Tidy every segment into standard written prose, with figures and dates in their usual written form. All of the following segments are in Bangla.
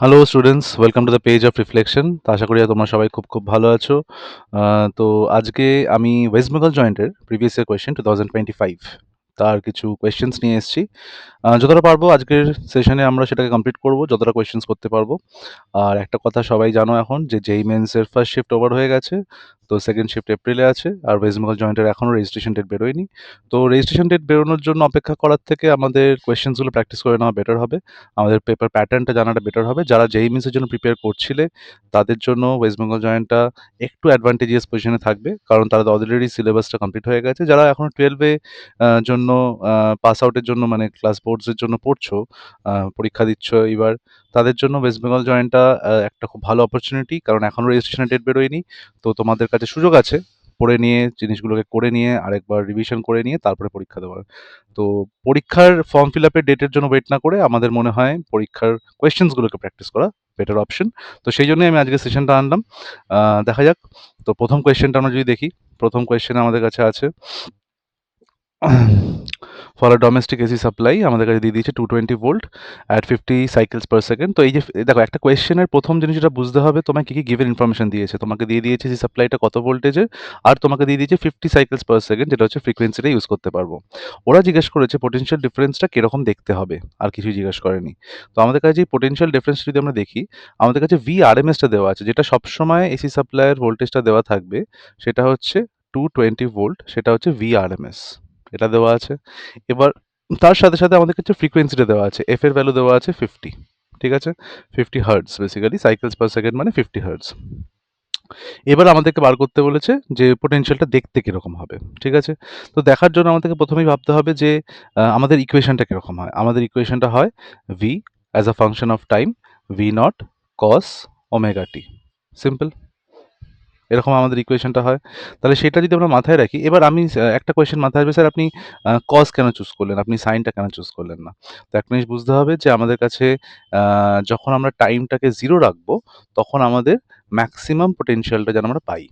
Hello students, welcome to the page of reflection. তো আশা করি তোমরা সবাই খুব খুব ভালো আছো। তো আজকে আমি ওয়েস্ট বেঙ্গল জয়েন্টের প্রিভিয়াস ইয়ার কোয়েশ্চেন 2025 তার কিছু কোয়েশ্চেন্স নিয়ে এসেছি। যতটা পারবো আজকের সেশনে আমরা সেটাকে কমপ্লিট করব, যতটা কোয়েশ্চেন্স করতে পারবো। আর একটা কথা সবাই জানো এখন যে জেই মেন্সের ফার্স্ট শিফট ওভার হয়ে গেছে, তো সেকেন্ড শিফট এপ্রিলে আছে। আর ওয়েস্ট বেঙ্গল জয়েন্টের এখনও রেজিস্ট্রেশন ডেট বেরোয়নি। তো রেজিস্ট্রেশন ডেট বেরোনোর জন্য অপেক্ষা করার থেকে আমাদের কোয়েশ্চেন্সগুলো প্র্যাকটিস করে নেওয়া বেটার হবে, আমাদের পেপার প্যাটার্নটা জানাটা বেটার হবে। যারা জেই মেন্সের জন্য প্রিপেয়ার করছিলে তাদের জন্য ওয়েস্ট বেঙ্গল জয়েন্টটা একটু অ্যাডভান্টেজিয়াস পজিশনে থাকবে, কারণ তারা অলরেডি সিলেবাসটা কমপ্লিট হয়ে গেছে। যারা এখনো 12-এ জন্য পাস আউটের জন্য মানে ক্লাস বোর্ডসের জন্য পড়ছো, পরীক্ষা দিচ্ছ এবার, তাদের জন্য ওয়েস্ট বেঙ্গল জয়েন্টটা একটা খুব ভালো অপরচুনিটি, কারণ এখনও রেজিস্ট্রেশনের ডেট বেরোয়নি। তো তোমাদের কাছে সুযোগ আছে পড়ে নিয়ে, জিনিসগুলোকে করে নিয়ে, আরেকবার রিভিশন করে নিয়ে তারপরে পরীক্ষা দেওয়ার। তো পরীক্ষার ফর্ম ফিল আপের ডেটের জন্য ওয়েট না করে আমাদের মনে হয় পরীক্ষার কোয়েশ্চেন্সগুলোকে প্র্যাকটিস করা বেটার অপশন। তো সেই জন্যই আমি আজকে সেশনটা আনলাম। দেখা যাক। তো প্রথম কোয়েশ্চেনটা আমরা যদি দেখি, প্রথম কোয়েশ্চেন আমাদের কাছে আছে for a domestic AC supply, আমাদের কাছে দিয়ে দিয়েছে 220 volt at 50 cycles per second. তো এই যে দেখো, একটা কোয়েশ্চেনের প্রথম জিনিস যেটা বুঝতে হবে, তোমাকে কি কি গিভেন ইনফরমেশন দিয়েছে। তোমাকে দিয়ে দিয়েছে এসি সাপ্লাইটা কত ভোল্টেজের, আর তোমাকে দিয়ে দিয়েছে 50 সাইকেলস পার সেকেন্ড, যেটা হচ্ছে ফ্রিকোয়েন্সিটা ইউজ করতে পারবো। ওরা জিজ্ঞেস করেছে পোটেনশিয়াল ডিফারেন্সটা কিরকম দেখতে হবে, আর কিছুই জিজ্ঞেস করেনি। তো আমাদের কাছে এই পোটেনশিয়াল ডিফারেন্স যদি আমরা দেখি, আমাদের কাছে VRMSটা দেওয়া আছে, যেটা সবসময় এসি সাপ্লাইয়ের ভোল্টেজটা দেওয়া থাকবে, সেটা হচ্ছে 220 ভোল্ট, সেটা হচ্ছে VRMS, এটা দেওয়া আছে। এবার তার সাথে সাথে আমাদের কাছে ফ্রিকোয়েন্সিটা দেওয়া আছে, এফ এর ভ্যালু দেওয়া আছে 50। ঠিক আছে, 50 hertz, basically cycles per second মানে 50 হার্টজ। এবার আমাদেরকে বার করতে বলেছে যে পোটেনশিয়ালটা দেখতে কিরকম হবে। ঠিক আছে, তো দেখার জন্য আমাদেরকে প্রথমেই ভাবতে হবে যে আমাদের ইকুয়েশনটা কিরকম হয়। আমাদের ইকুয়েশনটা হয় V as a function of time, V naught cos omega t. Simple, এরকম আমাদের ইকুয়েশনটা হয়। তাহলে সেটা যদি আমরা মাথায় রাখি, এবার আমি একটা কোয়েশ্চেন মাথায় আসবে, স্যার আপনি কজ কেন চুজ করলেন, আপনি সাইনটা কেন চুজ করলেন না। তো একটা জিনিস বুঝতে হবে যে আমাদের কাছে যখন আমরা টাইমটাকে জিরো রাখবো, তখন আমাদের ম্যাক্সিমাম পোটেনশিয়ালটা যেন আমরা পাই।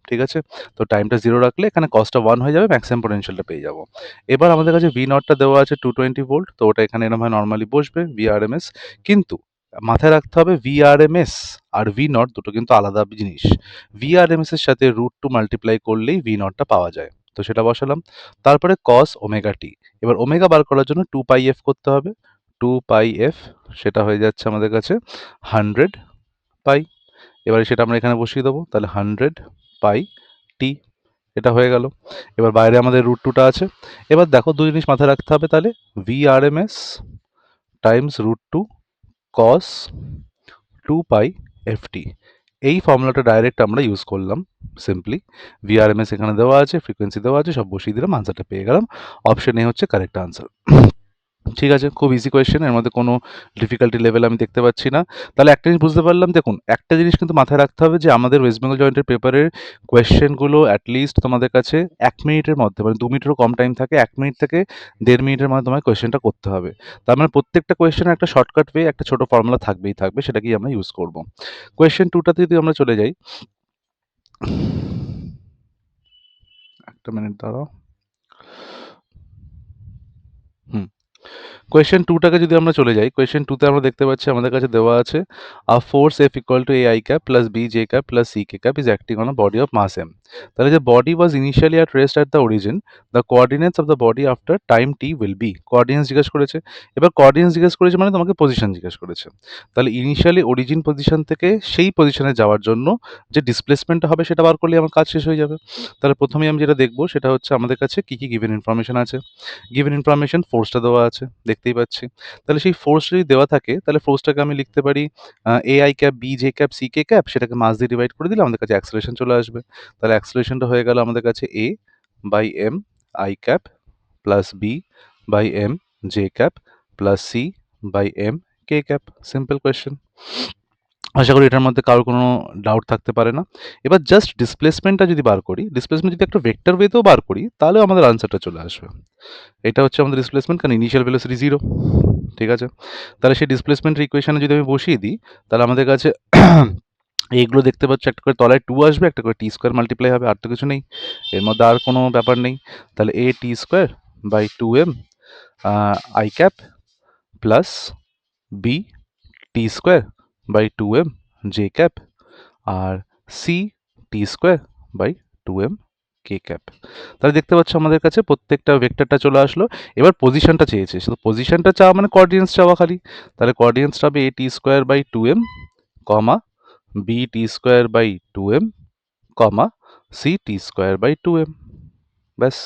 ঠিক আছে, তো টাইমটা জিরো রাখলে এখানে কস্টটা 1 হয়ে যাবে, ম্যাক্সিমাম পোটেনশিয়ালটা পেয়ে যাবো। এবার আমাদের কাছে ভি নটটা দেওয়া আছে 220 ভোল্ট, তো ওটা এখানে এরকম নর্মালি বসবে VRMS। কিন্তু মাথায় রাখতে হবে VRMS আর ভি নট দুটো কিন্তু আলাদা জিনিস। VRMS এর সাথে √2 মাল্টিপ্লাই করলেই ভি নটটা পাওয়া যায়, তো সেটা বসালাম। তারপরে কস ওমেগা টি, এবার ওমেগা বার করার জন্য 2 পাই এফ করতে হবে। 2 পাই এফ, সেটা হয়ে যাচ্ছে আমাদের কাছে 100 পাই। এবারে সেটা আমরা এখানে বসিয়ে দেবো, তাহলে 100 পাই টি, এটা হয়ে গেল। এবার বাইরে আমাদের √2টা আছে। এবার দেখো, দুই জিনিস মাথায় রাখতে হবে, তাহলে VRMS টাইমস √2 কস 2 পাই এফটি, এই ফর্মুলাটা ডাইরেক্ট আমরা ইউজ করলাম। সিম্পলি VRMS এখানে দেওয়া আছে, ফ্রিকোয়েন্সি দেওয়া আছে, সব বসিয়ে দিলাম, আনসারটা পেয়ে গেলাম। অপশন এ হচ্ছে কারেক্ট আনসার। ঠিক আছে, খুব ইজি কোয়েশ্চেন, এর মধ্যে কোনো ডিফিকাল্টি লেভেল আমি দেখতে পাচ্ছি না। তাহলে একটা জিনিস বুঝতে পারলাম, দেখুন একটা জিনিস কিন্তু মাথায় রাখতে হবে যে আমাদের ওয়েস্ট বেঙ্গল জয়েন্টের পেপারের কোয়েশ্চেনগুলো অ্যাটলিস্ট তোমাদের কাছে 1 মিনিটের মধ্যে, মানে 2 মিনিটেরও কম টাইম থাকে, 1 মিনিট থেকে 1.5 মিনিটের মধ্যে তোমার কোয়েশ্চেনটা করতে হবে। তার মানে প্রত্যেকটা কোয়েশ্চেনের একটা শর্টকাট ওয়ে, একটা ছোট ফর্মুলা থাকবেই থাকবে, সেটাকেই আমরা ইউজ করব। কোয়েশ্চেন 2টাতে যদি আমরা চলে যাই, একটা মিনিট দাঁড়াও। হুম, কোয়েশ্চেন 2টাকে যদি আমরা চলে যাই, কোয়েশ্চেন 2তে আমরা দেখতে পাচ্ছি আমাদের কাছে দেওয়া আছে a force F equal to AI cap plus B J cap plus C K cap is acting on a body of mass M। তাহলে যে body was initially at rest at the origin, the coordinates of the body after time T will be. Coordinates জিজ্ঞেস করেছে। এবার কোঅর্ডিনেটস জিজ্ঞেস করেছে মানে তোমাকে পজিশন জিজ্ঞেস করেছে। তাহলে ইনিশিয়ালি অরিজিন পজিশন থেকে সেই পজিশনে যাওয়ার জন্য যে ডিসপ্লেসমেন্টটা হবে সেটা বার করলে আমার কাজ শেষ হয়ে যাবে। তাহলে প্রথমেই আমি যেটা দেখবো সেটা হচ্ছে আমাদের কাছে কি কি গিভেন ইনফরমেশন আছে। গিভেন ইনফরমেশন ফোর্সটা দেওয়া আছে, দেখতেই পাচ্ছি। তাহলে সেই ফোর্স যদি দেওয়া থাকে, তাহলে ফোর্সটাকে আমি লিখতে পারি AI cap B J cap C K cap, সেটাকে মাস দিয়ে ডিভাইড করে দিলে আমাদের কাছে অ্যাক্সেলারেশন চলে আসবে। তাহলে অ্যাক্সেলারেশনটা হয়ে গেল আমাদের কাছে A by M I cap plus B by M J cap plus C by M K cap. Simple question, আশা করি এটার মধ্যে কারোর কোনো ডাউট থাকতে পারে না। এবার জাস্ট ডিসপ্লেসমেন্টটা যদি বার করি, ডিসপ্লেসমেন্ট যদি একটা ভেক্টর ওয়েতেও বার করি, তাহলেও আমাদের আনসারটা চলে আসবে। এটা হচ্ছে আমাদের ডিসপ্লেসমেন্ট, কারণ ইনিশিয়াল ভেলোসিটি 0। ঠিক আছে, তাহলে সেই ডিসপ্লেসমেন্টের ইকুয়েশনে যদি আমি বসিয়ে দিই, তাহলে আমাদের কাছে এইগুলো দেখতে পাচ্ছ, একটা করে তলায় 2 আসবে, একটা করে টি স্কোয়ার মাল্টিপ্লাই হবে, আর তো কিছু নেই এর মধ্যে, আর কোনো ব্যাপার নেই। তাহলে A T square by 2M I cap plus B T square by 2m J cap, আর C T square by 2m K cap. তাহলে দেখতে পাচ্ছ আমাদের কাছে প্রত্যেকটা ভেক্টরটা চলে আসলো। এবার পজিশনটা চেয়েছে, শুধু পজিশনটা চাওয়া মানে কোঅর্ডিনেটস চাওয়া খালি। তাহলে কোঅর্ডিনেটস হবে a T square by 2m comma B T square by 2m comma C T square by 2m। ব্যাস,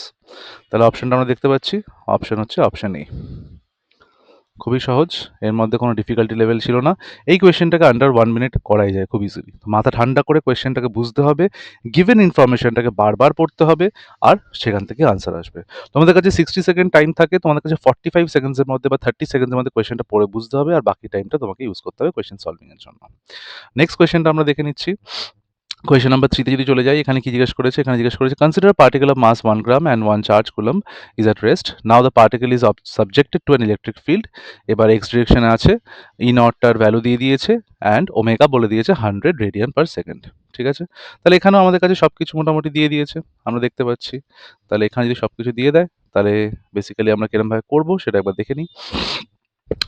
তাহলে অপশনটা আমরা দেখতে পাচ্ছি, অপশন হচ্ছে অপশন এ। খুবই সহজ, এর মধ্যে কোনো ডিফিকাল্টি লেভেল ছিল না। এই কোয়েশ্চেনটাকে আন্ডার 1 মিনিট করাই যায় খুব ইজিলি। মাথা ঠান্ডা করে কোয়েশ্চেনটাকে বুঝতে হবে, গিভেন ইনফরমেশনটাকে বারবার পড়তে হবে, আর সেখান থেকে আনসার আসবে। তোমাদের কাছে 60 সেকেন্ড টাইম থাকে, তোমাদের কাছে 45 সেকেন্ডসের মধ্যে বা 30 সেকেন্ডের মধ্যে কোয়েশ্চেনটা পড়ে বুঝতে হবে, আর বাকি টাইমটা তোমাকে ইউজ করতে হবে কোয়েশ্চেন সলভিং এর জন্য। নেক্সট কোয়েশ্চেনটা আমরা দেখে নিচ্ছি। কোয়েশ্চেন নাম্বার 3 তে যদি চলে যাই, এখানে কি জিজ্ঞেস করেছে? এখানে জিজ্ঞেস করেছে consider particle of mass 1 gram and 1 charge coulomb is at rest, now the particle is subjected to an electric field. এবার এক্স ডিরেকশনে আছে, ই নটটার ভ্যালু দিয়ে দিয়েছে অ্যান্ড ওমেগা বলে দিয়েছে 100 রেডিয়ান পার সেকেন্ড। ঠিক আছে, তাহলে এখানেও আমাদের কাছে সব কিছু মোটামুটি দিয়ে দিয়েছে, আমরা দেখতে পাচ্ছি। তাহলে এখানে যদি সব কিছু দিয়ে দেয়, তাহলে বেসিক্যালি আমরা কিরমভাবে করবো সেটা একবার দেখে নিই।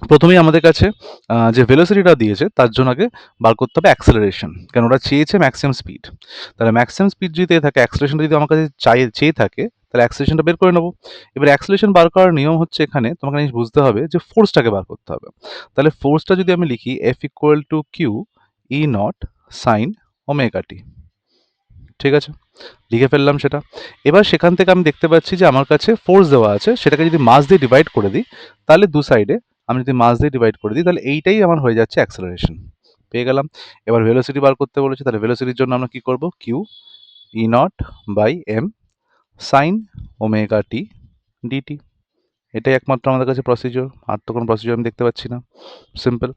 প্রথমেই আমাদের কাছে যে ভেলোসিটিটা দিয়েছে তার জন্য আগে বার করতে হবে অ্যাক্সেলারেশন, কারণ ওরা চেয়েছে ম্যাক্সিমাম স্পিড। তাহলে ম্যাক্সিমাম স্পিড যদি থাকে, অ্যাক্সেলারেশনটা যদি আমার কাছে চেয়ে থাকে, তাহলে অ্যাক্সেলারেশনটা বের করে নেবো। এবার অ্যাক্সেলারেশন বার করার নিয়ম হচ্ছে, এখানে তোমাকে জিনিস বুঝতে হবে যে ফোর্সটাকে বার করতে হবে। তাহলে ফোর্সটা যদি আমি লিখি F equal to Q E naught sine omega T. ঠিক আছে, লিখে ফেললাম সেটা। এবার সেখান থেকে আমি দেখতে পাচ্ছি যে আমার কাছে ফোর্স দেওয়া আছে, সেটাকে যদি মাস দিয়ে ডিভাইড করে দিই, তাহলে দু সাইডে আমি যদি মাস দিয়ে ডিভাইড করে দিই, তাহলে এইটাই আমার হয়ে যাচ্ছে অ্যাক্সেলারেশন। পেয়ে গেলাম। এবার ভেলোসিটি বার করতে বলেছে, তাহলে ভেলোসিটির জন্য আমরা কি করব? Q E naught by M sine omega T dt. এটাই একমাত্র আমাদের কাছে প্রসিজিওর, আর তো কোনো প্রসিজিওর আমি দেখতে পাচ্ছি না। সিম্পল।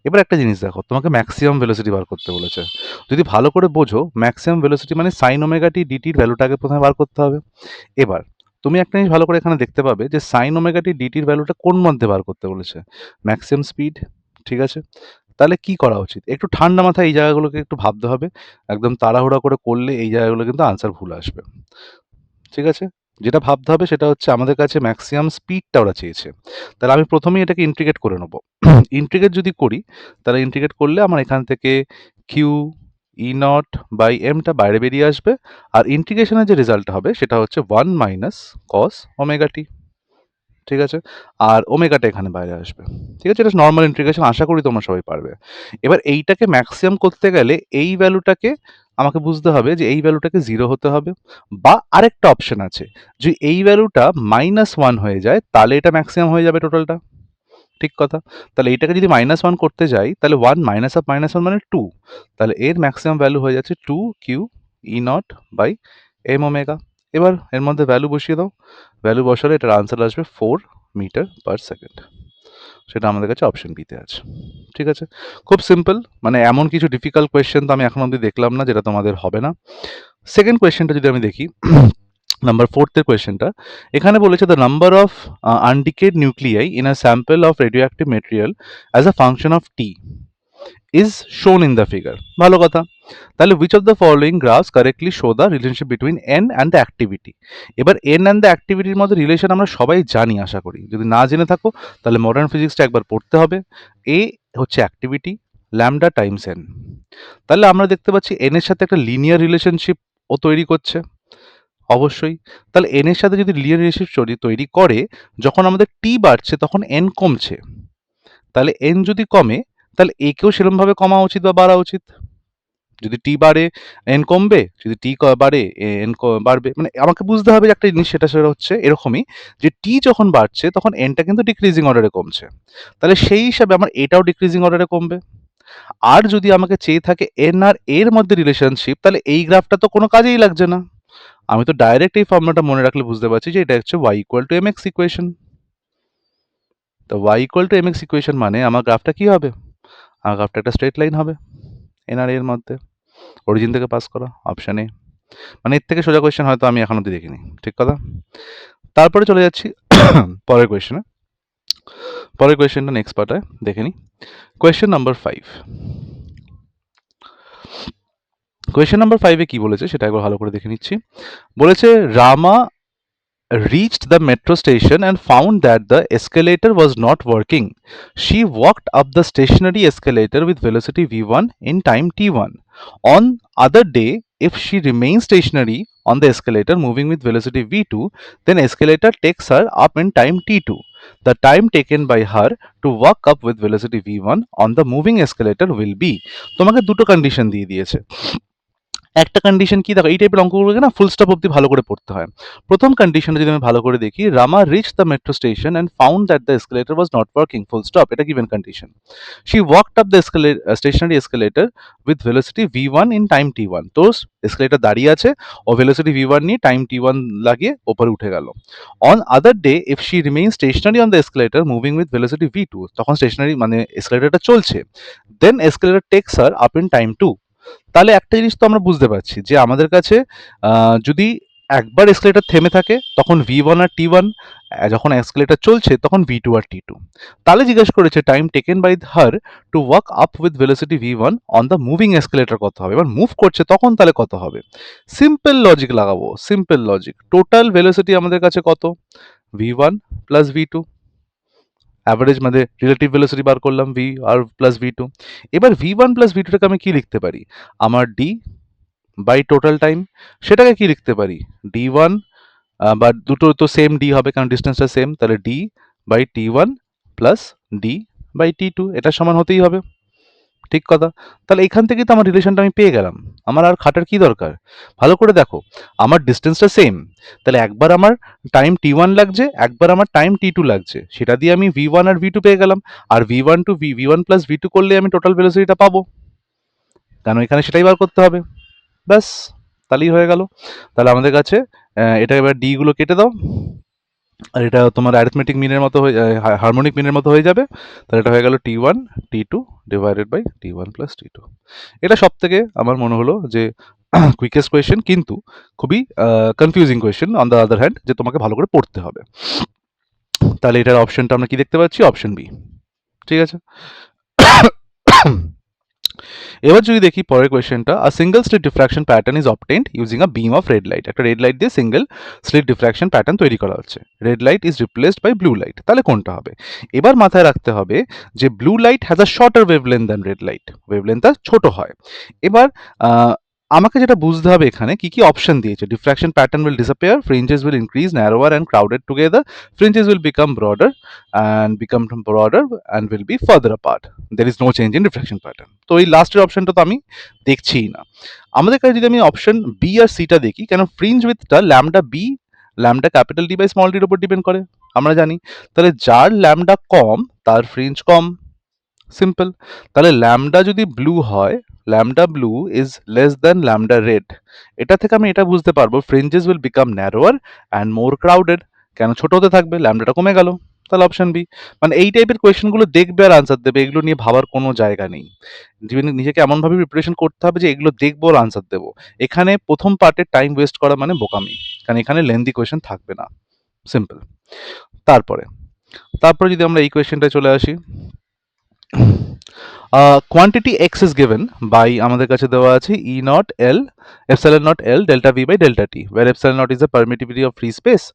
এবার একটা জিনিস দেখো, তোমাকে ম্যাক্সিমাম ভেলোসিটি বার করতে বলেছে। যদি ভালো করে বোঝো, ম্যাক্সিমাম ভেলোসিটি মানে সাইন ওমেগা টি ডিটির ভ্যালুটাকে প্রথমে বার করতে হবে। এবার তুমি একটা জিনিস ভালো করে এখানে দেখতে পাবে যে সাইন ওমেগা টি ডিটির ভ্যালুটা কোন মধ্যে বার করতে বলেছে? Maximum speed. ঠিক আছে, তাহলে কি করা উচিত? একটু ঠান্ডা মাথায় এই জায়গাগুলোকে একটু ভাবতে হবে। একদম তাড়াহুড়া করে করলে এই জায়গাগুলো কিন্তু আনসার ভুল আসবে। ঠিক আছে, যেটা ভাবতে হবে সেটা হচ্ছে আমাদের কাছে ম্যাক্সিমাম স্পিডটা ওরা চেয়েছে। তাহলে আমি প্রথমেই এটাকে ইন্টিগ্রেট করে নেব। ইন্টিগ্রেট যদি করি, তাহলে ইন্টিগ্রেট করলে আমার এখান থেকে কিউ ই নট বাই এমটা বাইরে বেরিয়ে আসবে, আর ইন্টিগ্রেশনের যে রেজাল্ট হবে সেটা হচ্ছে 1 মাইনাস কস ওমেগা টি। ঠিক আছে, আর ওমেগাটা এখানে বাইরে আসবে। ঠিক আছে, এটা নর্মাল ইন্টিগ্রেশন, আশা করি তোমরা সবাই পারবে। এবার এইটাকে ম্যাক্সিমাম করতে গেলে এই ভ্যালুটাকে আমাকে বুঝতে হবে যে এই ভ্যালুটাকে 0 হতে হবে, বা আরেকটা অপশন আছে, যে এই ভ্যালুটা -1 হয়ে যায়, তাহলে এটা ম্যাক্সিমাম হয়ে যাবে টোটালটা। ঠিক কথা। তাহলে এইটাকে যদি -1 করতে যাই, তাহলে 1 মাইনাস অফ -1 মানে 2। তাহলে এর ম্যাক্সিমাম ভ্যালু হয়ে যাচ্ছে 2 Q E naught by M omega. এবার এর মধ্যে ভ্যালু বসিয়ে দাও, ভ্যালু বসালে এটার আনসার আসবে 4 মিটার পার সেকেন্ড। সেটা আমাদের কাছে অপশন বিতে আছে। ঠিক আছে, খুব সিম্পল, মানে এমন কিছু ডিফিকাল্ট কোয়েশ্চেন তো আমি এখন অবধি দেখলাম না যেটা তোমাদের হবে না। সেকেন্ড কোয়েশ্চেনটা যদি আমি দেখি, নাম্বার 4 এর কোয়েশ্চেনটা, এখানে বলেছে the number of undecayed nuclei in a sample of radioactive material as a function of T is shown in the figure. ভালো কথা। তাহলে which of the following graphs correctly show the relationship between N and the activity. এবার এন অ্যান্ড দ্য অ্যাক্টিভিটির মধ্যে রিলেশন আমরা সবাই জানি আশা করি, যদি না জেনে থাকো তাহলে মডার্ন ফিজিক্সটা একবার পড়তে হবে। এ হচ্ছে অ্যাক্টিভিটি, ল্যামডা টাইমস এন। তাহলে আমরা দেখতে পাচ্ছি এন এর সাথে একটা লিনিয়ার রিলেশনশিপ ও তৈরি করছে, অবশ্যই। তাহলে এন এর সাথে যদি লিনিয়ার রিলেশনশিপ তৈরি করে, যখন আমাদের টি বাড়ছে তখন এন কমছে, তাহলে এন যদি কমে, তাহলে একেও সেরকমভাবে কমা উচিত বা বাড়া উচিত। যদি টি বাড়ে এন কমবে, যদি টি বাড়ে এন বাড়বে। মানে আমাকে বুঝতে হবে যে একটা জিনিস, সেটা হচ্ছে এরকমই, যে টি যখন বাড়ছে তখন এনটা কিন্তু ডিক্রিজিং অর্ডারে কমছে, তাহলে সেই হিসাবে আমার এটাও ডিক্রিজিং অর্ডারে কমবে। আর যদি আমাকে চেয়ে থাকে এন আর এর মধ্যে রিলেশনশিপ, তাহলে এই গ্রাফটা তো কোনো কাজেই লাগছে না। আমি তো ডাইরেক্ট এই ফর্মুলাটা মনে রাখলে বুঝতে পারছি যে এটা হচ্ছে y equal to M X equation. তো y equal to M X equation মানে আমার গ্রাফটা কি হবে? আমার গ্রাফটা একটা স্ট্রেট লাইন হবে এন আর এর মধ্যে, অরিজিন থেকে পাস করা, অপশন এ। মানে এর থেকে সোজা কোয়েশ্চেন হয়তো আমি এখন অব্দি দেখিনি। ঠিক কথা। তারপরে চলে যাচ্ছি পরের কোয়েশ্চেনে। পরের কোয়েশ্চেনটা নেক্সট পার্টে দেখে নিই। Question number 5। কোয়েশ্চেন নাম্বার 5 এ কি বলেছে সেটা একবার ভালো করে দেখে নিচ্ছি। বলেছে রামা reached the metro station and found that the escalator was not working. She walked up the stationary escalator with velocity v1 in time t1. On other day, if she remains stationary on the escalator moving with velocity v2, then escalator takes her up in time t2. The time taken by her to walk up with velocity v1 on the moving escalator will be, তোমাকে দুটো কন্ডিশন দিয়ে দিয়েছে। একটা কন্ডিশন কি, দেখো এই টাইপের অঙ্কগুলোকে না ফুল স্টপ অব্দি ভালো করে পড়তে হয়। প্রথম কন্ডিশনটা যদি আমি ভালো করে দেখি, Rama reach the metro station and found that the escalator was not working, full stop, এটা given condition. She walked up the stationary escalator with velocity v1 in time t1, তো এসকেলেটর দাঁড়িয়ে আছে, ও ভেলোসিটি v1 নিয়ে টাইম t1 লাগিয়ে ওপরে উঠে গেল। On other day if she remain stationary on the escalator moving with velocity v2, তখন স্টেশনারি মানে এসকেলেটরটা চলছে, then escalator takes her up in time 2। তাহলে একটা জিনিস তো আমরা বুঝতে পারছি যে আমাদের কাছে যদি একবার এসকেলেটর থেমে থাকে তখন v1 আর t1, যখন এসকেলেটর চলছে তখন v2 আর t2। তাহলে জিজ্ঞেস করেছে time taken by her to walk up with velocity v1 on the moving escalator কত হবে, এবার মুভ করছে তখন তাহলে কত হবে। সিম্পল লজিক লাগাবো, সিম্পল লজিক, টোটাল ভেলোসিটি আমাদের কাছে কত, v1 প্লাস v2, অ্যাভারেজ মানে রিলেটিভ ভেলোসিটি বার করলাম v আর প্লাস v2। এবার v1 প্লাস v2টাকে আমি কি লিখতে পারি, আমার d বাই টোটাল টাইম, সেটাকে কি লিখতে পারি, d1, বা দুটো তো সেম d হবে কারণ ডিস্টেন্সটা সেম, তাহলে d by t1 plus d by t2, এটা সমান হতেই হবে, ঠিক কথা। তাহলে এখান থেকে তো আমার রিলেশনটা আমি পেয়ে গেলাম, আমার আর খাটার কি দরকার। ভালো করে দেখো, আমার ডিস্টেন্সটা সেম, তাহলে একবার আমার টাইম t1 লাগছে, একবার আমার টাইম t2 লাগছে, সেটা দিয়ে আমি v1 আর v2 পেয়ে গেলাম, আর v1 two v1 plus v2 করলে আমি টোটাল ভেলোসিটিটা পাবো, কেন এখানে সেটাই বার করতে হবে, ব্যাস, তাহলেই হয়ে গেল। তাহলে আমাদের কাছে এটা এবার ডি গুলো কেটে দাও, আর এটা তোমার অ্যারিথমেটিক মিনের মতো হয়ে হারমোনিক মিনের মতো হয়ে যাবে, তাহলে এটা হয়ে গেল t1 t2 divided by t1 plus t2। এটা সব থেকে আমার মনে হলো যে কুইকেস্ট কোয়েশ্চেন, কিন্তু খুবই confusing question on the other hand, যে তোমাকে ভালো করে পড়তে হবে। তাহলে এটার অপশনটা আমরা কি দেখতে পাচ্ছি, অপশন বি, ঠিক আছে। এবার যদি দেখি পরের কোয়েশ্চেনটা, a single slit diffraction pattern is obtained using a beam of red light, একটা রেড লাইট দিয়ে সিঙ্গেল স্লিট ডিফ্রাকশন প্যাটার্ন তৈরি করা হচ্ছে, red light is replaced by blue light, তাহলে কোনটা হবে। এবার মাথায় রাখতে হবে যে blue light has a shorter wavelength than red light, ওয়েভলেন্থটা ছোট হয়। এবার আমাকে যেটা বুঝতে হবে এখানে কি কি অপশন দিয়েছে, diffraction pattern will disappear, fringes will increase narrower and crowded together, fringes will become broader and will be further apart, there is no change in diffraction pattern। তো এই লাস্টের অপশনটা তো আমি দেখছিই না। আমাদের কাছে যদি আমি অপশন বি আর সিটা দেখি, কেন ফ্রিঞ্জ উইথটা lambda B, lambda capital D by small ডির উপর ডিপেন্ড করে আমরা জানি, তাহলে যার ল্যামডা কম তার ফ্রিঞ্জ কম, সিম্পল। তাহলে ল্যামডা যদি ব্লু হয়, lambda blue is less than lambda red, এটা থেকে আমি এটা বুঝতে পারবো fringes will become narrower and more crowded, কেন ছোট হতে থাকবে, ল্যামডাটা কমে গেল, তাহলে অপশন বি। মানে এই টাইপের কোয়েশ্চেনগুলো দেখবে আর আনসার দেবে, এগুলো নিয়ে ভাবার কোনো জায়গা নেই, নিজেকে এমনভাবে প্রিপারেশন করতে হবে যে এগুলো দেখবো আর আনসার দেবো। এখানে প্রথম পার্টে টাইম ওয়েস্ট করা মানে বোকামি, কারণ এখানে লেন্দি কোয়েশ্চেন থাকবে না, সিম্পল। তারপরে তারপরে যদি আমরা এই কোয়েশ্চেনটায় চলে আসি, quantity X is given by, আমাদের কাছে দেওয়া আছে E naught L epsilon naught L delta V by delta T, where epsilon naught is the permittivity of free space,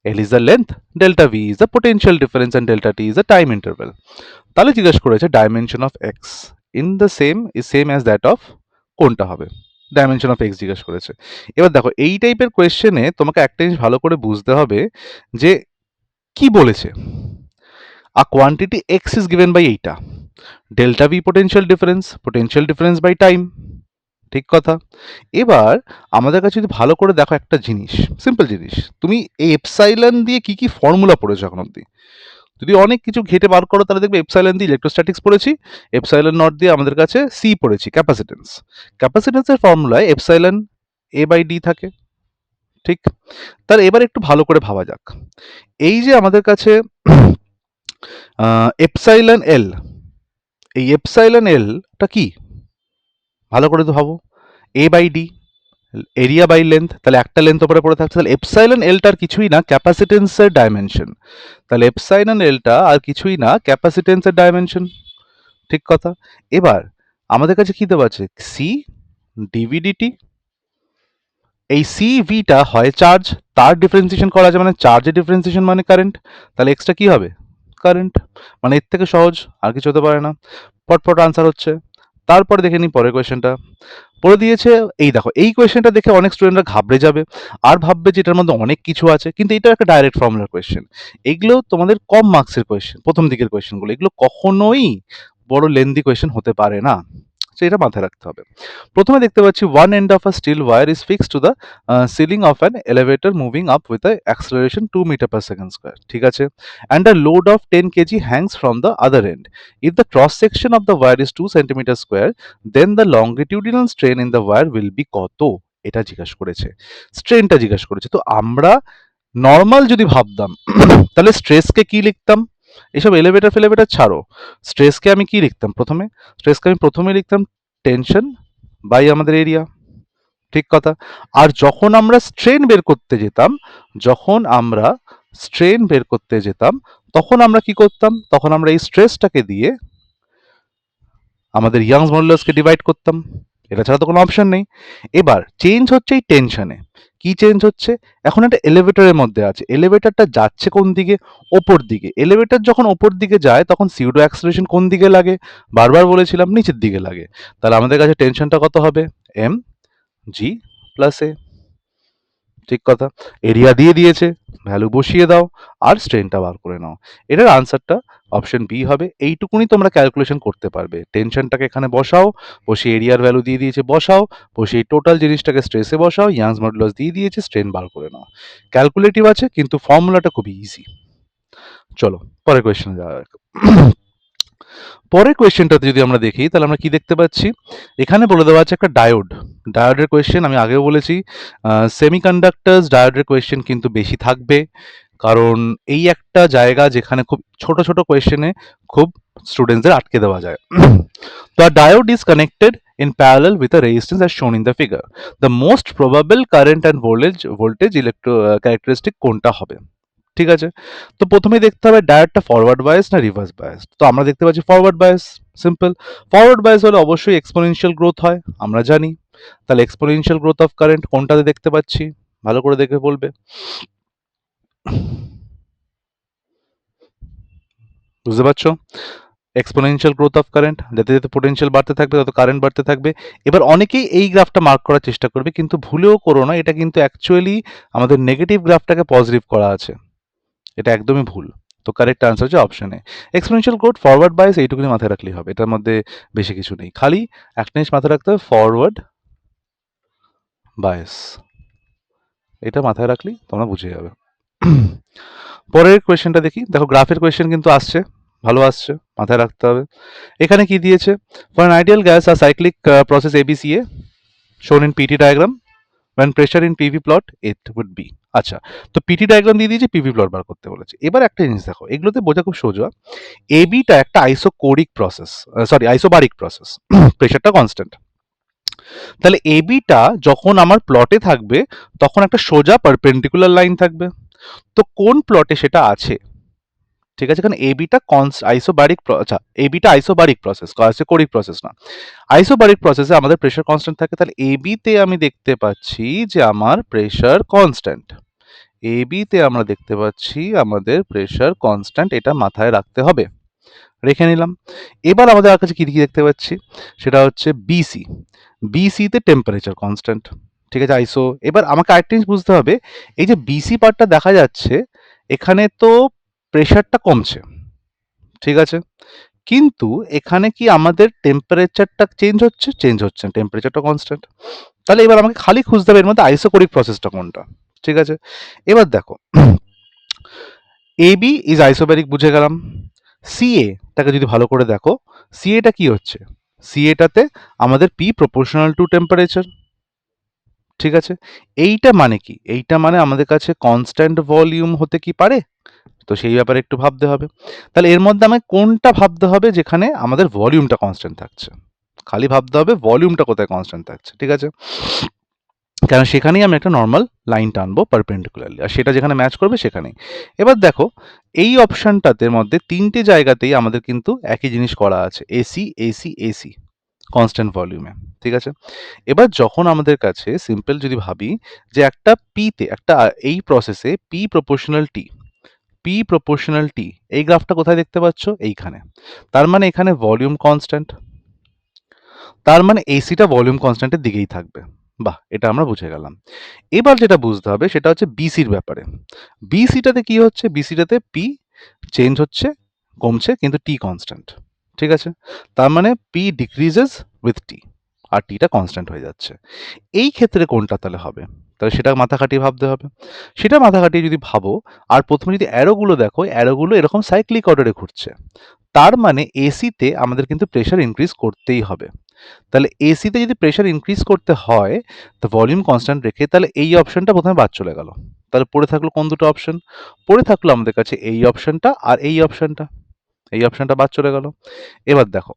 L is the length, delta V is the potential difference and delta T is the time interval। তাহলে জিজ্ঞেস করেছে dimension of x in the same as that of, কোনটা হবে, ডাইমেনশন অফ এক্স জিজ্ঞেস করেছে। এবার দেখো এই টাইপের কোয়েশ্চেনে তোমাকে একটা জিনিস ভালো করে বুঝতে হবে যে কি বলেছে, a quantity X is given by এইটা, delta V potential difference by time, ঠিক কথা। এবার আমাদের কাছে যদি ভালো করে দেখো একটা জিনিস, সিম্পল জিনিস, তুমি এই এপসাইলন দিয়ে কি কি ফর্মুলা পড়েছো এখন অব্দি, যদি অনেক কিছু ঘেটে বার করো তাহলে দেখবে এপসাইলন দিয়ে ইলেকট্রোস্ট্যাটিক্স পড়েছি, এপসাইলন নট দিয়ে আমাদের কাছে সি পড়েছি ক্যাপাসিটেন্স, ক্যাপাসিটেন্সের ফর্মুলায় এপসাইলন এ বাই ডি থাকে, ঠিক। তাহলে এবার একটু ভালো করে ভাবা যাক, এই যে আমাদের কাছে এপসাইলন এল, এই এপসাইলন এলটা কি, ভালো করে তো ভাবো, A by D, area by length, তাহলে একটা লেন্থ উপরে পড়ে থাকছে, তাহলে এপসাইলন এলটার কিছুই না ক্যাপাসিটেন্সের ডাইমেনশন, তাহলে এপসাইলন এলটা আর কিছুই না ক্যাপাসিটেন্সের ডাইমেনশন, ঠিক কথা। এবার আমাদের কাছে কি দেওয়া আছে, সি ডিভিডিটি, এই সিভিটা হয় চার্জ, তার ডিফারেন্সিয়েশন করা আছে মানে চার্জের ডিফারেন্সিয়েশন মানে কারেন্ট, তাহলে এক্সটা কি হবে? কারেন্ট। মানে এর থেকে সহজ আর কিছু হতে পারে না। পটপট আনসার হচ্ছে। তারপরে দেখে নিই পরের কোয়েশ্চেনটা। বলে দিয়েছে, এই দেখো এই কোয়েশ্চেনটা দেখে অনেক স্টুডেন্টরা ঘাবড়ে যাবে আর ভাববে যে এটার মধ্যে অনেক কিছু আছে, কিন্তু এটা একটা ডাইরেক্ট ফর্মুলার কোয়েশ্চেন। এগুলো তোমাদের কম মার্কসের কোয়েশ্চেন, প্রথম দিকের কোয়েশ্চেনগুলো, এগুলো কখনোই বড় লেন্দি কোয়েশ্চেন হতে পারে না। তো এটা মাথায় রাখতে হবে। প্রথমে দেখতে পাচ্ছি one end of a steel wire is fixed to the ceiling of an elevator moving up with a acceleration 2 metre per second square, ঠিক আছে, and a load of 10 kg hangs from the other end. If the cross section of the wire is 2 centimetre square, then the longitudinal strain in the wire will be কত? এটা জিজ্ঞাসা করেছে, স্ট্রেনটা জিজ্ঞাসা করেছে। তো আমরা নর্মাল যদি ভাবতাম তাহলে স্ট্রেসকে কি লিখতাম? এসব এলিভেটর ফেলিভেটর ছাড়ো, স্ট্রেসকে আমি কি লিখতাম প্রথমে? স্ট্রেসকে আমি প্রথমে লিখতাম টেনশন বাই আমাদের এরিয়া, ঠিক কথা। আর যখন আমরা স্ট্রেন বের করতে যেতাম, যখন আমরা স্ট্রেন বের করতে যেতাম তখন আমরা কি করতাম? তখন আমরা এই স্ট্রেসটাকে দিয়ে আমাদের ইয়াংস মডুলাসকে ডিভাইড করতাম, এটা ছাড়া তো কোনো অপশন নেই। এবার চেঞ্জ হচ্ছে এই টেনশনে। কি চেঞ্জ হচ্ছে? এখন একটা এলিভেটরের মধ্যে আছে, এলিভেটরটা যাচ্ছে কোন দিকে? ওপর দিকে। এলিভেটর যখন ওপর দিকে যায় তখন সিউডো অ্যাক্সেলারেশন কোন দিকে লাগে? বারবার বলেছিলাম নিচের দিকে লাগে। তাহলে আমাদের কাছে টেনশনটা কত হবে? এম জি প্লাস এ, ঠিক কথা। এরিয়া দিয়ে দিয়েছে, ভ্যালু বসিয়ে দাও আর স্ট্রেনটা বার করে নাও। এটার আনসারটা অপশন বি হবে। এইটুকুনি তোমরা ক্যালকুলেশন করতে পারবে। টেনশনটাকে এখানে বসাও, বসিয়ে এরিয়ার ভ্যালু দিয়ে দিয়েছে বসাও, বসিয়ে টোটাল জিনিসটাকে স্ট্রেসে বসাও, ইয়াংস মডুলাস দিয়ে দিয়েছে, স্ট্রেন বার করে নাও। ক্যালকুলেটিভ আছে কিন্তু ফর্মুলাটা খুবই ইজি। চলো পরের কোয়েশ্চেনে যাওয়া যাক। পরের কোয়েশ্চেনটাতে যদি আমরা দেখি তাহলে আমরা কি দেখতে পাচ্ছি? এখানে বলে দেওয়া আছে একটা ডায়োড। ডায়োডের কোয়েশ্চেন আমি আগেও বলেছি, সেমিকন্ডাক্টরস ডায়োডের কোয়েশ্চেন কিন্তু বেশি থাকবে, কারণ এই একটা জায়গা যেখানে খুব ছোট ছোট কোয়েশ্চেনে খুব স্টুডেন্টসদের আটকে দেওয়া যায়। The diode is connected in parallel with a resistance as shown in the figure. The most probable current and voltage characteristic কোনটা হবে? ঠিক আছে, তো প্রথমেই দেখতে হবে ডায়োডটা ফরওয়ার্ড বায়াস না রিভার্স বায়াস। তো আমরা দেখতে পাচ্ছি forward bias, simple. Forward bias হলে অবশ্যই এক্সপোনেনশিয়াল গ্রোথ হয়, আমরা জানি। তাহলে এক্সপোনেনশিয়াল গ্রোথ অফ কারেন্ট কোনটাতে দেখতে পাচ্ছি? ভালো করে দেখে বলবে। বুঝতে পারছো? এক্সপোনেনশিয়াল গ্রোথ অফ কারেন্ট, যাতে যাতে পোটেনশিয়াল বাড়তে থাকবে তত কারেন্ট বাড়তে থাকবে। এবার অনেকেই এই গ্রাফটা মার্ক করার চেষ্টা করবে, কিন্তু ভুলেও করো না, এটা কিন্তু অ্যাকচুয়ালি আমাদের নেগেটিভ গ্রাফটাকে পজিটিভ করা আছে, এটা একদমই ভুল। তো কারেক্ট আনসার হচ্ছে option A. Exponential growth forward bias এইটুকুনি মাথায় রাখলেই হবে, এটার মধ্যে বেশি কিছু নেই, খালি একটা জিনিস মাথায় রাখতে হবে, ফরওয়ার্ড বায়াস, এটা মাথায় রাখলেই তোমরা বুঝে যাবে। পরের কোয়েশ্চেনটা দেখি। দেখো গ্রাফের কোয়েশ্চেন কিন্তু আসছে, ভালো আসছে, মাথায় রাখতে হবে। এখানে কি দিয়েছে? ফর অ্যান আইডিয়াল গ্যাস আর cyclic process ABCA shown in PT diagram when pressure in PV plot it would be। আচ্ছা, তো পিটি ডায়াগ্রাম দিয়ে দিয়েছে, পিভি প্লট বার করতে বলেছে। এবার একটা জিনিস দেখো, এগুলোতে বোঝা খুব সোজা। এবিটা একটা isochoric process, sorry isobaric process, প্রেশারটা কনস্ট্যান্ট। তাহলে এবিটা যখন আমার প্লটে থাকবে তখন একটা সোজা পারপেন্ডিকুলার লাইন থাকবে। তো কোন প্লটে সেটা আছে? ঠিক আছে, কারণ এবিটা আইসোবারিক, আচ্ছা এবিটা আইসোবারিক প্রসেস, আইসোকোরিক প্রসেস না। আইসোবারিক প্রসেসে আমাদের প্রেশার কনস্ট্যান্ট থাকে, তাহলে এবিতে আমি দেখতে পাচ্ছি যে আমার প্রেশার কনস্ট্যান্ট। এবিতে আমরা দেখতে পাচ্ছি আমাদের প্রেশার কনস্ট্যান্ট, এটা মাথায় রাখতে হবে, রেখে নিলাম। এবার আমাদের কাছে কি দেখতে পাচ্ছি? সেটা হচ্ছে বিসি। বিসিতে টেম্পারেচার কনস্ট্যান্ট, ঠিক আছে আইসো। এবার আমাকে আরেকটা জিনিস বুঝতে হবে, এই যে বিসি পার্টটা দেখা যাচ্ছে এখানে তো প্রেশারটা কমছে, ঠিক আছে, কিন্তু এখানে কি আমাদের টেম্পারেচারটা চেঞ্জ হচ্ছে? চেঞ্জ হচ্ছে, টেম্পারেচারটা কনস্ট্যান্ট। তাহলে এবার আমাকে খালি খুঁজতে হবে এর মধ্যে আইসোকোরিক প্রসেসটা কোনটা, ঠিক আছে। এবার দেখো এবি ইজ আইসোবারিক বুঝে গেলাম। সিএ টাকে যদি ভালো করে দেখো, সিএটা কি হচ্ছে? সিএটাতে আমাদের পি প্রপোর্শনাল টু টেম্পারেচার, ঠিক আছে। এইটা মানে কি? এইটা মানে আমাদের কাছে কনস্ট্যান্ট ভলিউম হতে কি পারে? তো সেই ব্যাপারে একটু ভাবতে হবে। তাহলে এর মধ্যে আমাকে কোনটা ভাবতে হবে যেখানে আমাদের ভলিউমটা কনস্ট্যান্ট থাকছে? খালি ভাবতে হবে ভলিউমটা কোথায় কনস্ট্যান্ট থাকছে, ঠিক আছে, কারণ সেখানেই আমি একটা নর্মাল লাইন টানবো পারপেন্ডিকুলারলি, আর সেটা যেখানে ম্যাচ করবে সেখানেই। এবার দেখো এই অপশনটাতে মধ্যে তিনটে জায়গাতেই আমাদের কিন্তু একই জিনিস করা আছে, এসি এসি এসি কনস্ট্যান্ট ভলিউমে, ঠিক আছে? এবার যখন আমাদের কাছে সিম্পল যদি ভাবি যে একটা পিতে একটা এই প্রসেসে পি প্রপোর্শনাল টি, পি প্রপোর্শনাল টি, এই গ্রাফটা কোথায় দেখতে পাচ্ছ? এইখানে। তার মানে এখানে ভলিউম কনস্ট্যান্ট, তার মানে এসিটা ভলিউম কনস্ট্যান্টের দিকেই থাকবে। বাহ, এটা আমরা বুঝে গেলাম। এবার যেটা বুঝতে হবে সেটা হচ্ছে বিসির ব্যাপারে। বিসিটাতে কি হচ্ছে? বিসিটাতে পি চেঞ্জ হচ্ছে, কমছে, কিন্তু টি কনস্ট্যান্ট। ঠিক আছে? তার মানে পি ডিক্রিজেস উইথ টি, আর টিটা কনস্ট্যান্ট হয়ে যাচ্ছে। এই ক্ষেত্রে কোনটা তাহলে হবে? তাহলে সেটা মাথা খাটিয়ে ভাবতে হবে। সেটা মাথা খাটিয়ে যদি ভাবো, আর প্রথমে যদি অ্যারোগুলো দেখো, অ্যারোগুলো এরকম সাইক্লিক অর্ডারে ঘুরছে। তার মানে এসিতে আমাদের কিন্তু প্রেশার ইনক্রিজ করতেই হবে। তাহলে এসিতে যদি প্রেশার ইনক্রিজ করতে হয়, তো ভলিউম কনস্ট্যান্ট রেখে তাহলে এই অপশনটা প্রথমে বাদ চলে গেল। তাহলে পড়ে থাকলো কোন দুটো অপশন? পড়ে থাকলো আমাদের কাছে এই অপশনটা আর এই অপশনটা। এই অপশনটা বাদ চলে গেল। এবার দেখো,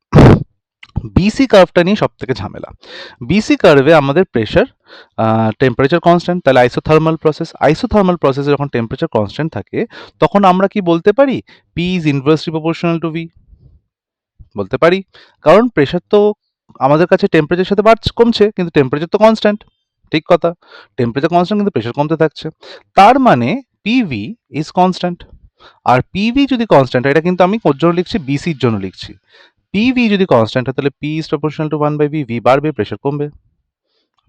বিসি কার্ভটা নিয়ে সব থেকে ঝামেলা। বিসি কার্ভে আমাদের প্রেশার, টেম্পারেচার কনস্ট্যান্ট, তাহলে আইসোথার্মাল প্রসেস। আইসোথার্মাল প্রসেসে যখন টেম্পারেচার কনস্ট্যান্ট থাকে, তখন আমরা কি বলতে পারি? P is inversely proportional to V. বলতে পারি, কারণ প্রেশার তো আমাদের কাছে টেম্পারেচারের সাথে কমছে, কিন্তু টেম্পারেচার তো কনস্ট্যান্ট। ঠিক কথা, টেম্পারেচার কনস্ট্যান্ট কিন্তু প্রেশার কমতে থাকছে। তার মানে পিভি ইজ কনস্ট্যান্ট। আর পিভি যদি কনস্ট্যান্ট হয়, এটা কিন্তু আমি কোর জন্য লিখছি? বিসির জন্য লিখছি। পিভি যদি কনস্ট্যান্ট হয়, তাহলে P is proportional to 1/v। V বাড়বে, প্রেশার কমবে।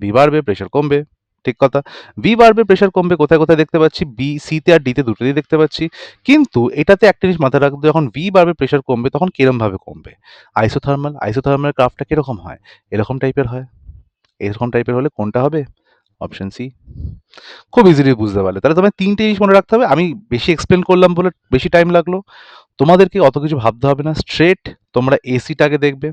ভি বাড়বে, প্রেশার কমবে। ঠিক কথা। ভি বাড়বে, প্রেশার কমবে, কোথায় কোথায় দেখতে পাচ্ছি? বি, সিতে আর ডিতে, দুটোতেই দেখতে পাচ্ছি। কিন্তু এটাতে একটা জিনিস মাথায় রাখবে, যখন ভি বাড়বে, প্রেশার কমবে, তখন কিরম ভাবে কমবে? আইসোথার্মাল, আইসোথার্মাল গ্রাফটা কিরকম হয়? এরকম টাইপের হয়। এরকম টাইপের হলে কোনটা হবে? Option C. খুব ইজিলি বুঝতে পারলে। তাহলে তোমায় তিনটে জিনিস মনে রাখতে হবে। আমি বেশি এক্সপ্লেন করলাম বলে বেশি টাইম লাগলো। তোমাদেরকে অত কিছু ভাবতে হবে না, স্ট্রেট তোমরা এসিটাকে দেখবে,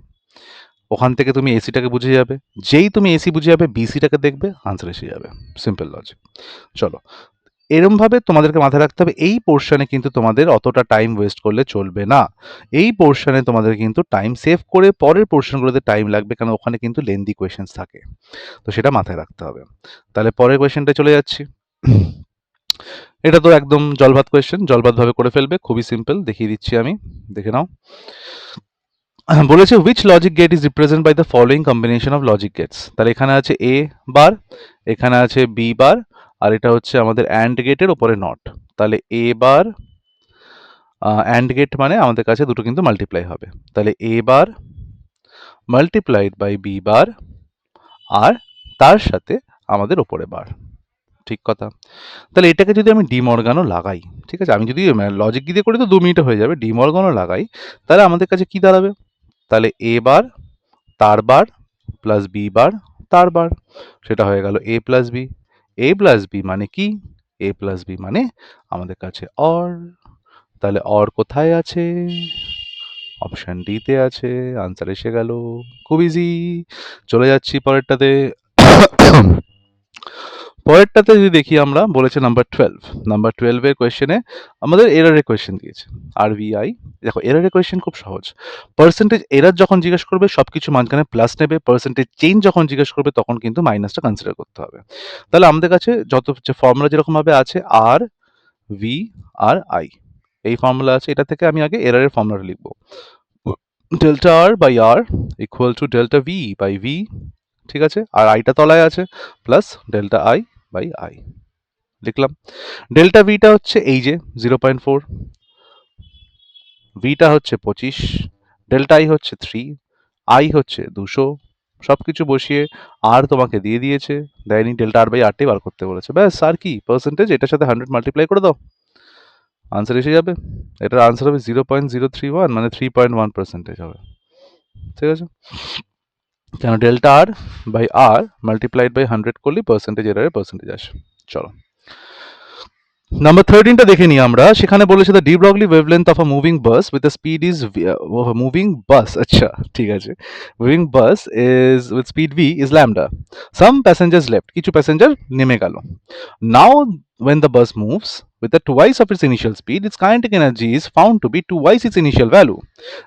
ওখান থেকে তুমি এসিটাকে বুঝে যাবে। যেই তুমি এসি বুঝে যাবে, বিসিটাকে দেখবে, আনসার এসে যাবে। Simple logic. চলো, এরমভাবে তোমাদেরকে মাথায় রাখতে হবে, এই পোর্শনে কিন্তু তোমাদের অতটা টাইম ওয়েস্ট করলে চলবে না। এই পোর্শনে তোমাদের কিন্তু টাইম সেভ করে পরের পোর্শনগুলোতে টাইম লাগবে, কারণ ওখানে কিন্তু লেন্দি কোয়েশ্চেন্স থাকে। তো সেটা মাথায় রাখতে হবে। তাহলে পরের কোয়েশ্চেনটা চলে যাচ্ছি। এটা তো একদম জলভাত কোয়েশ্চেন, জলভাত ভাবে করে ফেলবে, খুবই সিম্পল, দেখিয়ে দিচ্ছি আমি, দেখে নাও। বলেছে which logic gate is represented by the following combination of logic gates। তাহলে এখানে আছে এ বার, এখানে আছে বি বার, আর এটা হচ্ছে আমাদের অ্যান্ড গেটের ওপরে নট। তাহলে এ বার, অ্যান্ড গেট মানে আমাদের কাছে দুটো কিন্তু মাল্টিপ্লাই হবে। তাহলে এ বার মাল্টিপ্লাইড বাই বি বার, আর তার সাথে আমাদের ওপরে বার। ঠিক কথা। তাহলে এটাকে যদি আমি ডিমর্গানও লাগাই, ঠিক আছে, আমি যদি লজিক দিয়ে করি তো 2 মিনিটে হয়ে যাবে, ডিমর্গানও লাগাই, তাহলে আমাদের কাছে কি দাঁড়াবে? তাহলে এ বার তার বার প্লাস বি বার তার বার, সেটা হয়ে গেল এ প্লাস বি। এ প্লাস বি মানে কি? এ প্লাস বি মানে আমাদের কাছে অর। তাহলে অর কোথায় আছে? অপশন ডিতে আছে। আনসার এসে গেল, খুব ইজি। চলে যাচ্ছি পরেরটাতে। পরেরটাতে যদি দেখি আমরা, বলেছে নাম্বার 12। নাম্বার 12 এর কোয়েশ্চেনে আমাদের এররের কোয়েশ্চেন দিয়েছে। আর ভি আই, দেখো এররের কোয়েশ্চেন খুব সহজ। পার্সেন্টেজ এরর যখন জিজ্ঞেস করবে, সবকিছু মাঝখানে প্লাস নেবে। পার্সেন্টেজ চেঞ্জ যখন জিজ্ঞেস করবে, তখন কিন্তু মাইনাসটা কনসিডার করতে হবে। তাহলে আমাদের কাছে যত ফর্মুলা যেরকম ভাবে আছে, আর ভি আর আই, এই ফর্মুলা আছে। এটা থেকে আমি আগে এররের ফর্মুলাটা লিখবো। Delta R by R equal to delta V by V. ঠিক আছে, আর আইটা তলায় আছে, plus delta I by I লিখলাম। ডেল্টা ভিটা হচ্ছে এই যে 0.4, ভিটা হচ্ছে 25, ডেল্টা আই হচ্ছে 3, আই হচ্ছে 200। সবকিছু বসিয়ে আর তোমাকে দিয়ে দিয়েছে, দেয়নি, ডেল্টা আর বাই আরটাই বার করতে বলেছে। ব্যাস, আর কি, পার্সেন্টেজ এটার সাথে 100 মাল্টিপ্লাই করে দাও, আনসার এসে যাবে। এটার আনসার হবে 0.031, মানে 3.1% হবে। ঠিক আছে, কেন delta R by R multiplied by 100 করলে পার্সেন্টেজ এরারে পার্সেন্টেজ আসে। চলো, নাম্বার 13টা দেখে নিই আমরা। সেখানে বলেছে the de Broglie wavelength of a moving bus with a speed is moving bus, আচ্ছা ঠিক আছে, moving bus is with speed V is lambda. Some passengers left, কিছু প্যাসেঞ্জার নেমে গেল। নাও when the bus moves with the twice of its initial speed, its kinetic energy is found to be twice its initial value.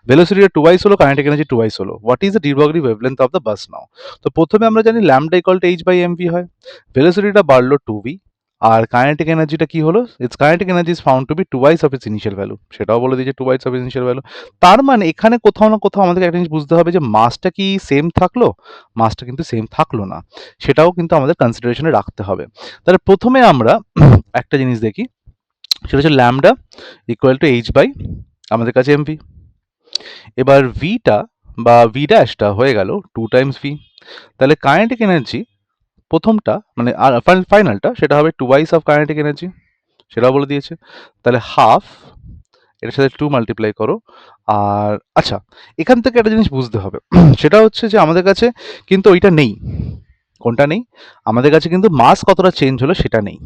Velocity twice হলো, kinetic energy twice হলো। What is the de Broglie wavelength of the bus now? তো প্রথমে আমরা জানি lambda equal to H by M V হয়। ভেলোসিটিটা বাড়লো 2v, আর কাইনেটিক এনার্জিটা কি হলো, it's kinetic energy is found to be twice of its initial value, সেটাও বলে দিয়েছে টুয়াইস অফ ইনিশিয়াল ভ্যালু। তার মানে এখানে কোথাও না কোথাও আমাদের একটা জিনিস বুঝতে হবে যে মাসটা কি সেম থাকলো, মাসটা কিন্তু সেম থাকলো না, সেটাও কিন্তু আমাদের কনসিডারেশনে রাখতে হবে। তাহলে প্রথমে আমরা একটা জিনিস দেখি, সেটা হচ্ছে lambda equal to H by আমাদের কাছে এমভি। এবার ভিটা বা ভি ড্যাশটা হয়ে গেল 2 টাইমস ভি। তাহলে কাইনেটিক এনার্জি প্রথমটা মানে আর ফাইনালটা সেটা হবে টুয়াইস অফ কাইনেটিক এনার্জি, সেটাও বলে দিয়েছে। তাহলে হাফ, এটার সাথে 2 মাল্টিপ্লাই করো। আর আচ্ছা, এখান থেকে একটা জিনিস বুঝতে হবে সেটা হচ্ছে যে আমাদের কাছে কিন্তু ওইটা নেই। কোনটা নেই? আমাদের কাছে কিন্তু মাস কতটা চেঞ্জ হলো সেটা নেই,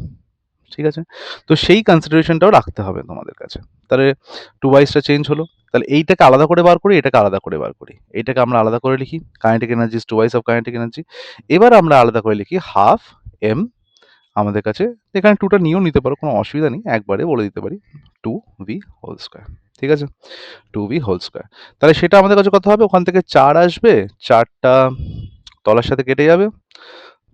ঠিক আছে? তো সেই কনসিডারেশনটাও রাখতে হবে তোমাদের কাছে। তাহলে টুয়াইসটা চেঞ্জ হলো, তাহলে এইটাকে আলাদা করে বার করি, এটাকে আলাদা করে বার করি, এইটাকে আমরা আলাদা করে লিখি, kinetic energy is twice of kinetic energy. এবার আমরা আলাদা করে লিখি হাফ এম আমাদের কাছে, এখানে টুটা নিয়েও নিতে পারো, কোনো অসুবিধা নেই, একবারে বলে দিতে পারি 2v হোল স্কোয়ার, ঠিক আছে? 2v whole square. তাহলে সেটা আমাদের কাছে কত হবে, ওখান থেকে 4 আসবে, 4টা তলার সাথে কেটে যাবে,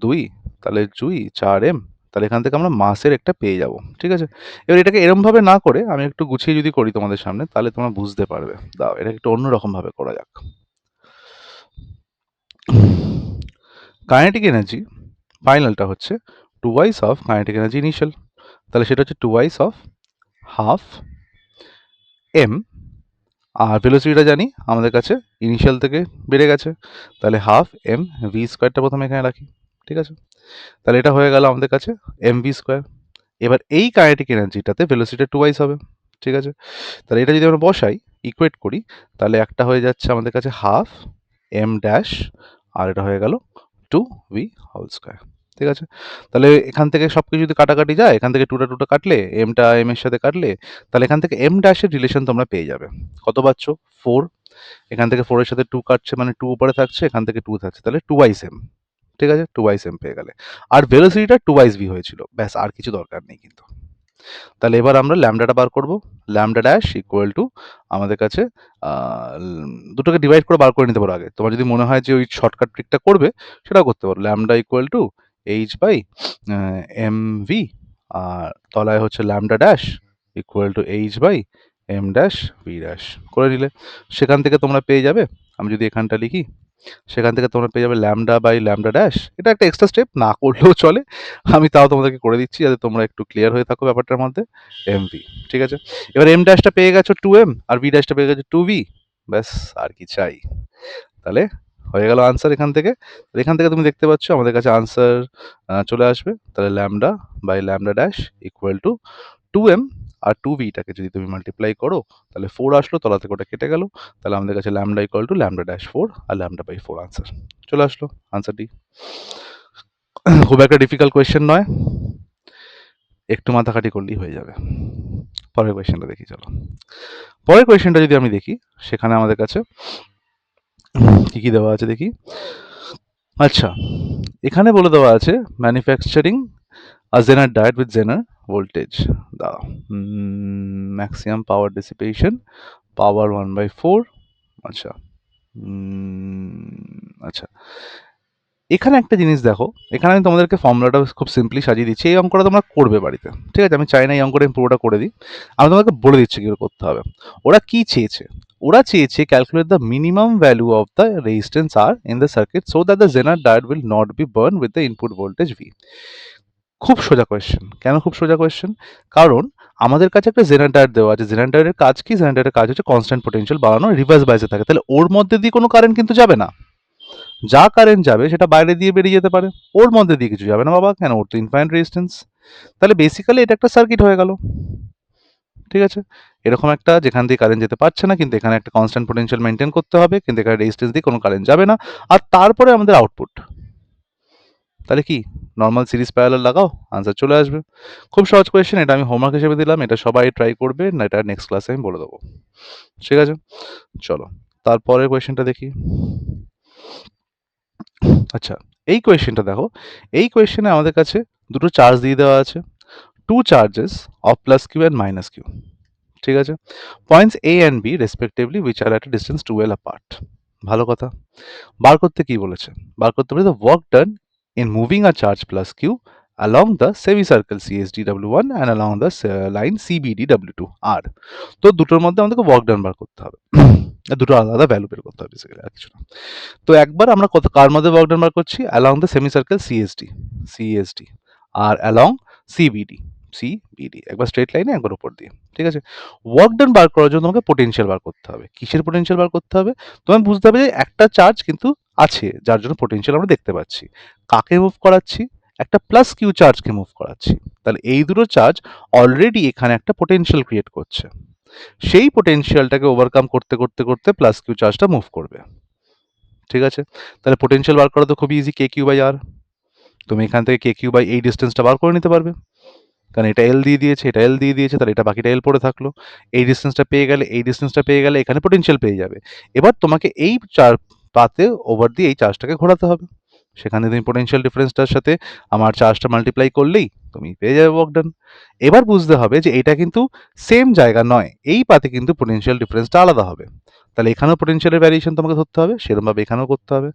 2, তাহলে 2 4m, তাহলে এখান থেকে আমরা মাসের একটা পেয়ে যাব, ঠিক আছে? এবার এটাকে এরমভাবে না করে আমি একটু গুছিয়ে যদি করি তোমাদের সামনে, তাহলে তোমরা বুঝতে পারবে। দাও এটা একটু অন্যরকম ভাবে করা যাক। কাইনেটিক এনার্জি ফাইনালটা হচ্ছে twice of kinetic energy initial, তাহলে সেটা হচ্ছে টুয়াইস অফ হাফ এম। আর ভেলোসিটিটা জানি আমাদের কাছে ইনিশিয়াল থেকে বেড়ে গেছে, তাহলে হাফ এম ভি স্কোয়ারটা প্রথমে এখানে রাখি, ঠিক আছে? তাহলে এটা হয়ে গেল আমাদের কাছে এম ভি স্কোয়ার। এবার এই কাইনেটিক এনার্জিটাতে ভেলোসিটি টুয়াইস হবে, ঠিক আছে? তাহলে এটা যদি আমরা বসাই, ইকুয়েট করি, তাহলে একটা হয়ে যাচ্ছে আমাদের কাছে হাফ এম ড্যাশ, আর এটা হয়ে গেল 2v হোল স্কোয়ার, ঠিক আছে? তাহলে এখান থেকে সব কিছু যদি কাটাকাটি যায়, এখান থেকে টুটা কাটলে, এমটা এম এর সাথে কাটলে, তাহলে এখান থেকে এম ড্যাশের রিলেশন তোমরা পেয়ে যাবে। কত পাচ্ছ? 4। এখান থেকে 4 এর সাথে 2 কাটছে মানে 2 উপরে থাকছে, এখান থেকে 2 থাকছে, তাহলে 2 এম, ঠিক আছে? 2 এম পেয়ে গেলে। আর ভেলোসিটিটা 2 ভি হয়েছিল, ব্যাস, আর কিছু দরকার নেই কিন্তু। তাহলে এবার আমরা ল্যামডাটা বার করব, ল্যামডা ড্যাশ ইকুয়াল টু আমাদের কাছে দুটোকে ডিভাইড করে বার করে নিতে পারো আগে। তোমার যদি মনে হয় যে ওই শর্টকাট ট্রিকটা করবে, সেটাও করতে পারো। Lambda equal to H by M V, আর তলায় হচ্ছে lambda dash equal to H by M dash V dash করে নিলে, সেখান থেকে তোমরা পেয়ে যাবে, আমি যদি এখানটা লিখি, সেখান থেকে তোমরা পেয়ে যাবে ল্যামডা বাই ল্যামডা ড্যাশ। এটা একটা এক্সট্রা স্টেপ, না করলেও চলে, আমি তাও তোমাদেরকে করে দিচ্ছি যাতে তোমরা একটু ক্লিয়ার হয়ে থাকো ব্যাপারটার মধ্যে। এমভি, ঠিক আছে? এবার এম ড্যাশটা পেয়ে গেছো 2m, আর ভি ড্যাশটা পেয়ে গেছো 2v, ব্যাস, আর কি চাই? তাহলে হয়ে গেল আনসার এখান থেকে। এখান থেকে তুমি দেখতে পাচ্ছ আমাদের কাছে আনসার চলে আসবে। তাহলে lambda by lambda dash equal to 2m, আর 2vটাকে যদি তুমি মাল্টিপ্লাই করো, তাহলে 4 আসলো, তলা থেকে ওটা কেটে গেল, তাহলে আমাদের কাছে lambda equal to lambda dash 4 আর ল্যামডা বাই 4 আনসার চলে আসলো। আনসারটি খুব একটা ডিফিকাল্ট কোয়েশ্চেন নয়, একটু মাথাখাটি করলেই হয়ে যাবে। পরের কোয়েশ্চেনটা দেখি, চলো। পরের কোয়েশ্চেনটা যদি আমি দেখি, সেখানে আমাদের কাছে কি কি দেওয়া আছে দেখি। আচ্ছা, এখানে বলে দেওয়া আছে manufacturing a zener diode with zener voltage, দাঁড়াও, ম্যাক্সিমাম পাওয়ার ডিসিপেশন, পাওয়ার 1/4। আচ্ছা, আচ্ছা, এখানে একটা জিনিস দেখো, এখানে আমি তোমাদেরকে ফর্মুলাটা খুব সিম্পলি সাজিয়ে দিচ্ছি, এই অঙ্কটা তোমরা করবে বাড়িতে, ঠিক আছে? আমি চাই না এই অঙ্কটা আমি পুরোটা করে দিই, আমি তোমাকে বলে দিচ্ছি কী করে করতে হবে। ওরা কি চেয়েছে? ওরা চেয়েছে calculate the minimum value of the resistance R in the circuit so that the zener diode will not be burn with the input voltage V. খুব সোজা কোয়েশ্চেন। কেন খুব সোজা কোয়েশ্চেন? কারণ আমাদের কাছে একটা জেনার ডায়োড দেওয়া আছে, জেনার ডায়োডের কাজ কি? জেনার ডায়োডের কাজ হচ্ছে কনস্ট্যান্ট পোটেনশিয়াল বাড়ানো, রিভার্স বাইসে থাকে, তাহলে ওর মধ্যে দিয়ে কোনো কারেন্ট কিন্তু যাবে না, যা কারেন্ট যাবে সেটা বাইরে দিয়ে বেরিয়ে যেতে পারে, ওর মধ্যে দিয়ে কিছু যাবে না বাবা, কেন? ওর তো ইনফাইনাইট রেজিস্ট্যান্স। তাহলে বেসিক্যালি এটা একটা সার্কিট হয়ে গেল, ঠিক আছে? এরকম একটা, যেখান দিয়ে কারেন্ট যেতে পারছে না, কিন্তু এখানে একটা কনস্ট্যান্ট পোটেনশিয়াল মেনটেন করতে হবে, কিন্তু এখানে রেজিস্ট্যান্স দিয়ে কোনো কারেন্ট যাবে না, আর তারপরে আমাদের আউটপুট। তাহলে কি নর্মাল সিরিজ প্যারালাল লাগাও, আনসার চলে আসবে। খুব সহজ কোয়েশ্চেন, এটা আমি হোমওয়ার্ক হিসেবে দিলাম, এটা সবাই ট্রাই করবে না, এটা নেক্সট ক্লাসে আমি বলে দেবো, ঠিক আছে? চলো তারপরের কোয়েশ্চেনটা দেখি। আচ্ছা, এই কোয়েশ্চেনটা দেখো, এই কোয়েশ্চেনে আমাদের কাছে দুটো চার্জ দিয়ে দেওয়া আছে, two charges of plus Q and minus Q, ঠিক আছে? Points A and B respectively which are at a distance 2l apart. ভালো কথা। বার করতে কি বলেছে? বার করতে বলেছে work done in moving a charge plus Q along the semicircle CSDW1 and along the line CBDW2R. তো দুটোর মধ্যে আমাদেরকে ওয়ার্ক ডান বার করতে হবে। দুটো আলাদা আলাদা ভ্যালু বের করতে হবে বেসিক্যালি, আর কিছু না। তো একবার আমরা কত কার মধ্যে ওয়ার্ক ডান বার করছি? along the semicircle CSD আর along CBD একবার স্ট্রেট লাইনে একবার উপর দিয়ে, ঠিক আছে? ওয়ার্ক ডান বার করার জন্য তোমাকে পোটেনশিয়াল বার করতে হবে। কিসের পোটেনশিয়াল বার করতে হবে? তোমায় বুঝতে হবে যে একটা চার্জ কিন্তু আছে যার জন্য পোটেনশিয়াল আমরা দেখতে পাচ্ছি। কাকে মুভ করাচ্ছি? একটা প্লাস কিউ চার্জকে মুভ করাচ্ছি। তাহলে এই দুটো চার্জ অলরেডি এখানে একটা পোটেনশিয়াল ক্রিয়েট করছে। সেই পোটেনশিয়ালটাকে ওভারকাম করতে করতে করতে প্লাস কিউ চার্জটা মুভ করবে, ঠিক আছে? তাহলে পোটেনশিয়াল বার করা তো খুবই ইজি, কে কিউ বাই আর। তুমি এখান থেকে কে কিউ বাই এই ডিস্টেন্সটা বার করে নিতে পারবে, কারণ এটা এল দিয়ে দিয়েছে, এটা এল দিয়ে দিয়েছে, তাহলে এটা বাকিটা এল পড়ে থাকলো। এই ডিস্টেন্সটা পেয়ে গেলে, এই ডিস্টেন্সটা পেয়ে গেলে এখানে পোটেনশিয়াল পেয়ে যাবে। এবার তোমাকে এই চার পাতে ওভার দিয়ে এই চার্জটাকে ঘোরাতে হবে। সেখানে তুমি পোটেনশিয়াল ডিফারেন্সটার সাথে আমার চার্জটা মাল্টিপ্লাই করলেই তুমি পেয়ে যাবে ওয়ার্ক ডান। এবার বুঝতে হবে যে এটা কিন্তু সেম জায়গা নয়, এই পাতে কিন্তু পোটেনশিয়াল ডিফারেন্সটা আলাদা হবে। তাহলে এখানেও পোটেনশিয়ালের ভ্যারিয়েশন তোমাকে ধরতে হবে, সেরকমভাবে এখানেও করতে হবে।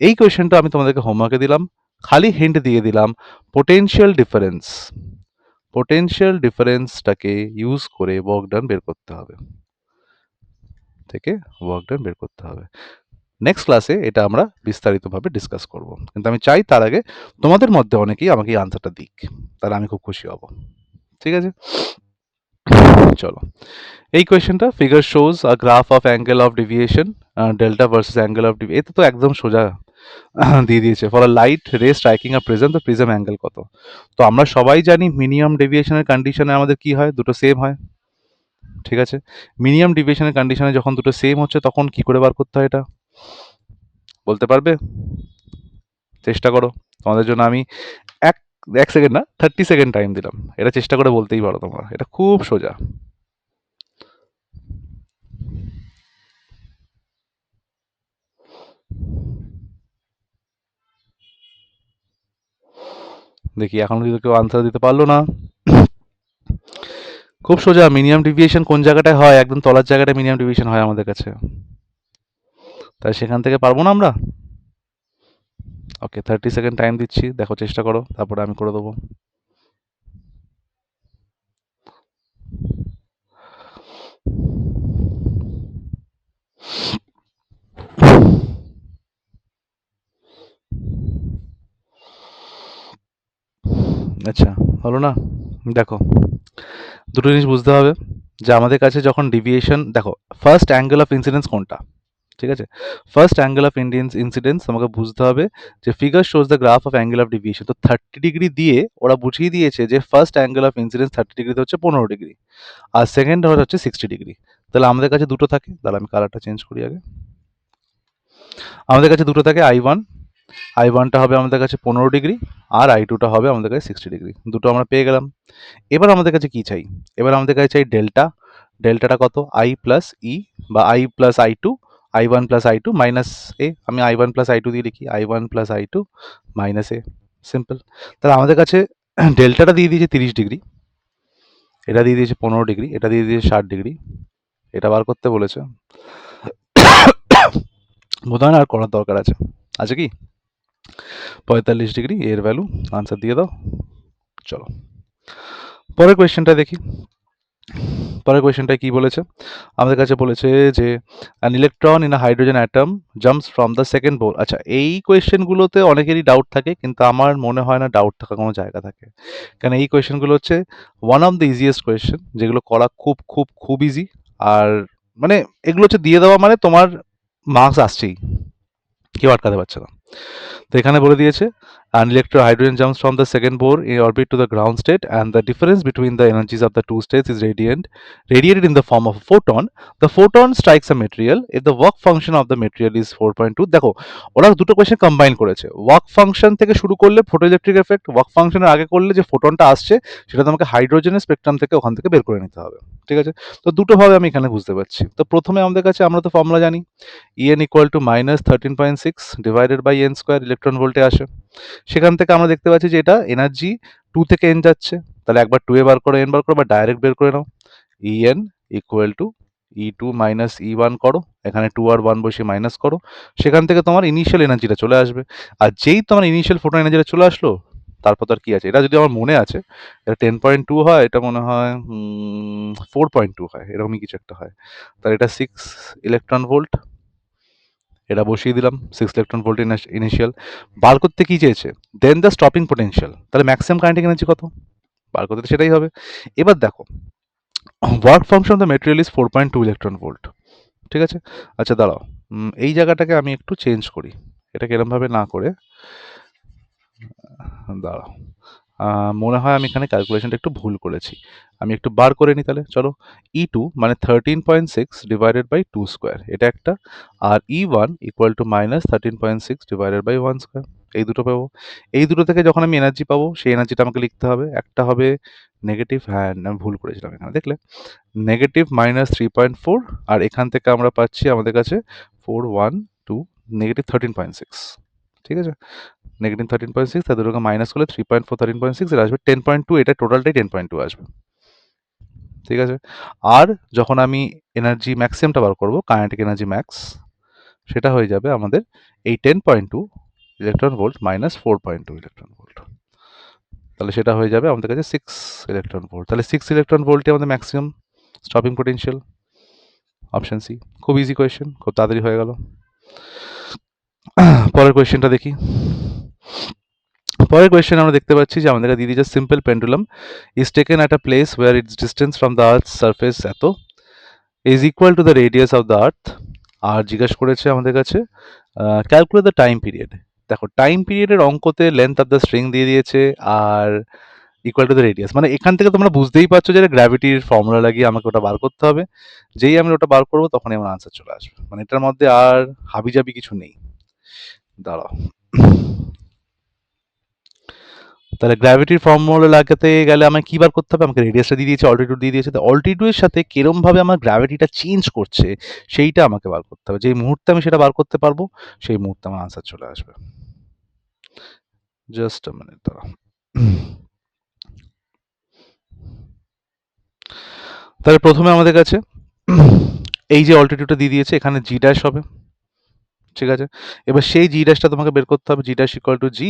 এই কোয়েশ্চেনটা আমি তোমাদেরকে হোমওয়ার্কে দিলাম, খালি হিন্ট দিয়ে দিলাম পোটেনশিয়াল ডিফারেন্সটাকে ইউজ করে ওয়ার্ক ডান বের করতে হবে, থেকে ওয়ার্ক ডান বের করতে হবে। নেক্সট ক্লাসে এটা আমরা বিস্তারিতভাবে ডিসকাস করব, কিন্তু আমি চাই তার আগে তোমাদের মধ্যে অনেকেই আমাকে এই আনসারটা দিক, তাহলে আমি খুব খুশি হব, ঠিক আছে? চলো, এই কোয়েশ্চেনটা figure shows a graph of angle of deviation delta versus angle of deviation. এটা তো একদম সোজা দিয়ে দিয়েছে। ফর আ লাইট রে স্ট্রাইকিং আ প্রিজম, তো প্রিজম অ্যাঙ্গেল কত? তো আমরা সবাই জানি মিনিমাম ডেভিয়েশনের কন্ডিশনে আমাদের কি হয়, দুটো সেম হয়, ঠিক আছে? মিনিমাম ডেভিয়েশনের কন্ডিশনে যখন দুটো সেম হচ্ছে তখন কি করে বার করতে হয় এটা বলতে পারবে? চেষ্টা করো, তোমাদের জন্য আমি এক এক সেকেন্ড না 30 সেকেন্ড টাইম দিলাম, এটা চেষ্টা করে বলতেই পারো তোমরা, এটা খুব সোজা। দেখি এখন যদি কেউ আনসার দিতে পারলো না। খুব সোজা, মিনিমাম ডেভিয়েশন কোন জায়গাটায় হয়? একদম তলার জায়গাটায় মিনিমাম ডেভিয়েশন হয় আমাদের কাছে, তাই সেখান থেকে পারবো না আমরা। ওকে, 30 সেকেন্ড টাইম দিচ্ছি, দেখো চেষ্টা করো, তারপরে আমি করে দেবো। আচ্ছা, হলো না? দেখো, দুটো জিনিস বুঝতে হবে যে আমাদের কাছে যখন ডেভিয়েশন, দেখো ফার্স্ট অ্যাঙ্গেল অফ ইনসিডেন্স কোনটা, ঠিক আছে? ফার্স্ট অ্যাঙ্গেল অফ ইনসিডেন্স আমাকে বুঝতে হবে যে figure shows the graph of angle of deviation, তো 30 ডিগ্রি দিয়ে ওরা বুঝিয়ে দিয়েছে যে ফার্স্ট অ্যাঙ্গেল অফ ইনসিডেন্স 30 ডিগ্রিতে হচ্ছে 15 ডিগ্রি, আর সেকেন্ড হচ্ছে 60 ডিগ্রি। তাহলে আমাদের কাছে দুটো থাকে, তাহলে আমি কালারটা চেঞ্জ করি আগে। আমাদের কাছে দুটো থাকে, I1টা হবে আমাদের কাছে 15 ডিগ্রি, আর I2টা হবে আমাদের কাছে 60 ডিগ্রি। দুটো আমরা পেয়ে গেলাম। এবার আমাদের কাছে কি চাই? এবার আমাদের কাছে চাই ডেল্টা। ডেল্টাটা কত? I প্লাস ই বা I plus I2, I1 plus I2 minus A. আমি I1 প্লাস I2 দিয়ে লিখি, I1 প্লাস I2 মাইনাস এ, সিম্পল। তাহলে আমাদের কাছে ডেল্টাটা দিয়ে দিয়েছে 30 ডিগ্রি, এটা দিয়ে দিয়েছে 15 ডিগ্রি, এটা দিয়ে দিয়েছে 60 ডিগ্রি, এটা বার করতে বলেছে। বোধহয় না আর করার দরকার আছে কি? 45 ডিগ্রি এর ভ্যালু, আনসার দিয়ে দাও। চলো পরের কোয়েশ্চেনটা দেখি। পরের কোয়েশ্চেনটা কি বলেছে? আমাদের কাছে বলেছে যে an electron in a hydrogen atom jumps from the second Bohr. আচ্ছা, এই কোয়েশ্চেনগুলোতে অনেকেরই ডাউট থাকে, কিন্তু আমার মনে হয় না ডাউট থাকার কোনো জায়গা থাকে, কারণ এই কোয়েশ্চেনগুলো হচ্ছে one of the easiest question, যেগুলো করা খুব খুব খুব ইজি। আর মানে এগুলো হচ্ছে দিয়ে দেওয়া মানে তোমার মার্কস আসছেই, কেউ আটকাতে পারছে না। তো এখানে বলে দিয়েছে an electron hydrogen jumps from the second Bohr in orbit to the ground state, and the difference between the energies of the two states is radiated in the form of a photon. The photon strikes a material if the work function of the material is 4.2. দেখো, ওরা দুটো কোয়েশ্চেন কম্বাইন করেছে। ওয়ার্ক ফাংশন থেকে শুরু করলে ফটোইলেকট্রিক এফেক্ট, ওয়ার্ক ফাংশনের আগে করলে যে ফোটনটা আসছে সেটা তোমাকে হাইড্রোজেনের স্পেকট্রাম থেকে ওখান থেকে বের করে নিতে হবে, ঠিক আছে? তো দুটো ভাবে আমি এখানে বুঝতে পারছি। তো প্রথমে আমাদের কাছে, আমরা তো ফর্মুলা জানি, En equal to -13.6 divided by n square electron ভোল্টে আসে। সেখান থেকে আমরা দেখতে পাচ্ছি যে এটা এনার্জি 2 থেকে n যাচ্ছে, তাহলে একবার 2 এ বার করো, n বার করো, বা ডাইরেক্ট বের করে নাও। En equal two E2 minus E1 করো, এখানে 2 আর 1 বসিয়ে মাইনাস করো, সেখান থেকে তোমার ইনিশিয়াল এনার্জিটা চলে আসবে। আর যেই তোমার ইনিশিয়াল ফোটন এনার্জিটা চলে আসলো, তারপর তো আর কি আছে, এটা যদি আমার মনে আছে, এটা 10.2 হয়, এটা মনে হয় 4.2 হয়, এরকমই কিছু একটা হয়। তাহলে এটা 6 ইলেকট্রন ভোল্ট, এটা বসিয়ে দিলাম 6 ইলেকট্রন ভোল্ট ইনিশিয়াল। বার করতে কি চেয়েছে, দেন দ্য স্টপিং পোটেনশিয়াল, তাহলে ম্যাক্সিমাম কারেন্টিং এনার্জি কত বার করতে, তো সেটাই হবে। এবার দেখো, work function of the material is 4.2 electron volt, ঠিক আছে। আচ্ছা দাঁড়াও, এই জায়গাটাকে আমি একটু চেঞ্জ করি, এটাকে এরমভাবে না করে, দাঁড়াও, মনে হয় আমি এখানে ক্যালকুলেশনটা একটু ভুল করেছি, আমি একটু বার করে নিই তাহলে, চলো। E2 মানে 13.6 ডিভাইডেড বাই 2 স্কোয়ার, এটা একটা, আর E1 equal to minus 13.6 divided by 1 square, এই দুটো পাবো। এই দুটো থেকে যখন আমি এনার্জি পাবো, সেই এনার্জিটা আমাকে লিখতে হবে, একটা হবে নেগেটিভ, হ্যাঁ আমি ভুল করেছিলাম এখানে, দেখলে নেগেটিভ মাইনাস 3.4, আর এখান থেকে আমরা পাচ্ছি আমাদের কাছে 412 নেগেটিভ 13.6, ঠিক আছে। নেগেটিভ 13.6, তার দুটোকে মাইনাস করলে 3.4 13.6, এটা আসবে 10.2, এটা টোটালটাই 10.2 আসবে, ঠিক আছে। আর যখন আমি এনার্জি ম্যাক্সিমামটা বার করবো, কাইনেটিক এনার্জি ম্যাক্স, সেটা হয়ে যাবে আমাদের এই 10.2 electron volt minus 4.2 electron volt, তাহলে সেটা হয়ে যাবে আমাদের কাছে 6 ইলেকট্রন ভোল্ট। তাহলে 6 ইলেকট্রন ভোল্টই আমাদের maximum stopping potential, option C. খুব ইজি কোয়েশ্চেন, খুব তাড়াতাড়ি হয়ে গেল। পরের কোয়েশ্চেনটা দেখি। পরের কোয়েশ্চেন আমরা দেখতে পাচ্ছি যে আমাদের দিয়ে দিয়েছে simple pendulum is taken at a place where its distance from the earth surface এত is equal to the radius of the earth, আর জিজ্ঞেস করেছে আমাদের কাছে ক্যালকুলেট দ্য টাইম পিরিয়ড। দেখো টাইম পিরিয়ডের অঙ্কতে লেন্থ অফ দ্য স্ট্রিং দিয়ে দিয়েছে আর ইকুয়াল টু দ্য রেডিয়াস, মানে এখান থেকে তোমরা বুঝতেই পারছো যে গ্র্যাভিটির ফর্মুলা লাগিয়ে আমাকে ওটা বার করতে হবে, যেই আমি ওটা বার করবো তখনই আমার আনসার চলে আসবে, মানে এটার মধ্যে আর হাবিজাবি কিছু নেই। দাঁড়াও, তাহলে গ্র্যাভিটির ফর্মুলা লাগাতে গেলে আমাকে কি বার করতে হবে, আমাকে রেডিয়াসটা দিয়ে দিয়েছে, অল্টিটিউড দিয়ে দিয়েছে, তো অল্টিটিউডের সাথে কিরম ভাবে আমার গ্র্যাভিটিটা চেঞ্জ করছে সেইটা আমাকে বার করতে হবে, যেই মুহূর্তে আমি সেটা বার করতে পারবো সেই মুহূর্তে আমার আনসার চলে আসবে। জাস্ট আ মিনিট দাঁড়াও। তাহলে প্রথমে আমাদের কাছে এই যে অল্টিটিউডটা দিয়ে দিয়েছে, এখানে জি ড্যাশ হবে, ঠিক আছে। এবার সেই জি ড্যাশটা তোমাকে বের করতে হবে, G dash equal to G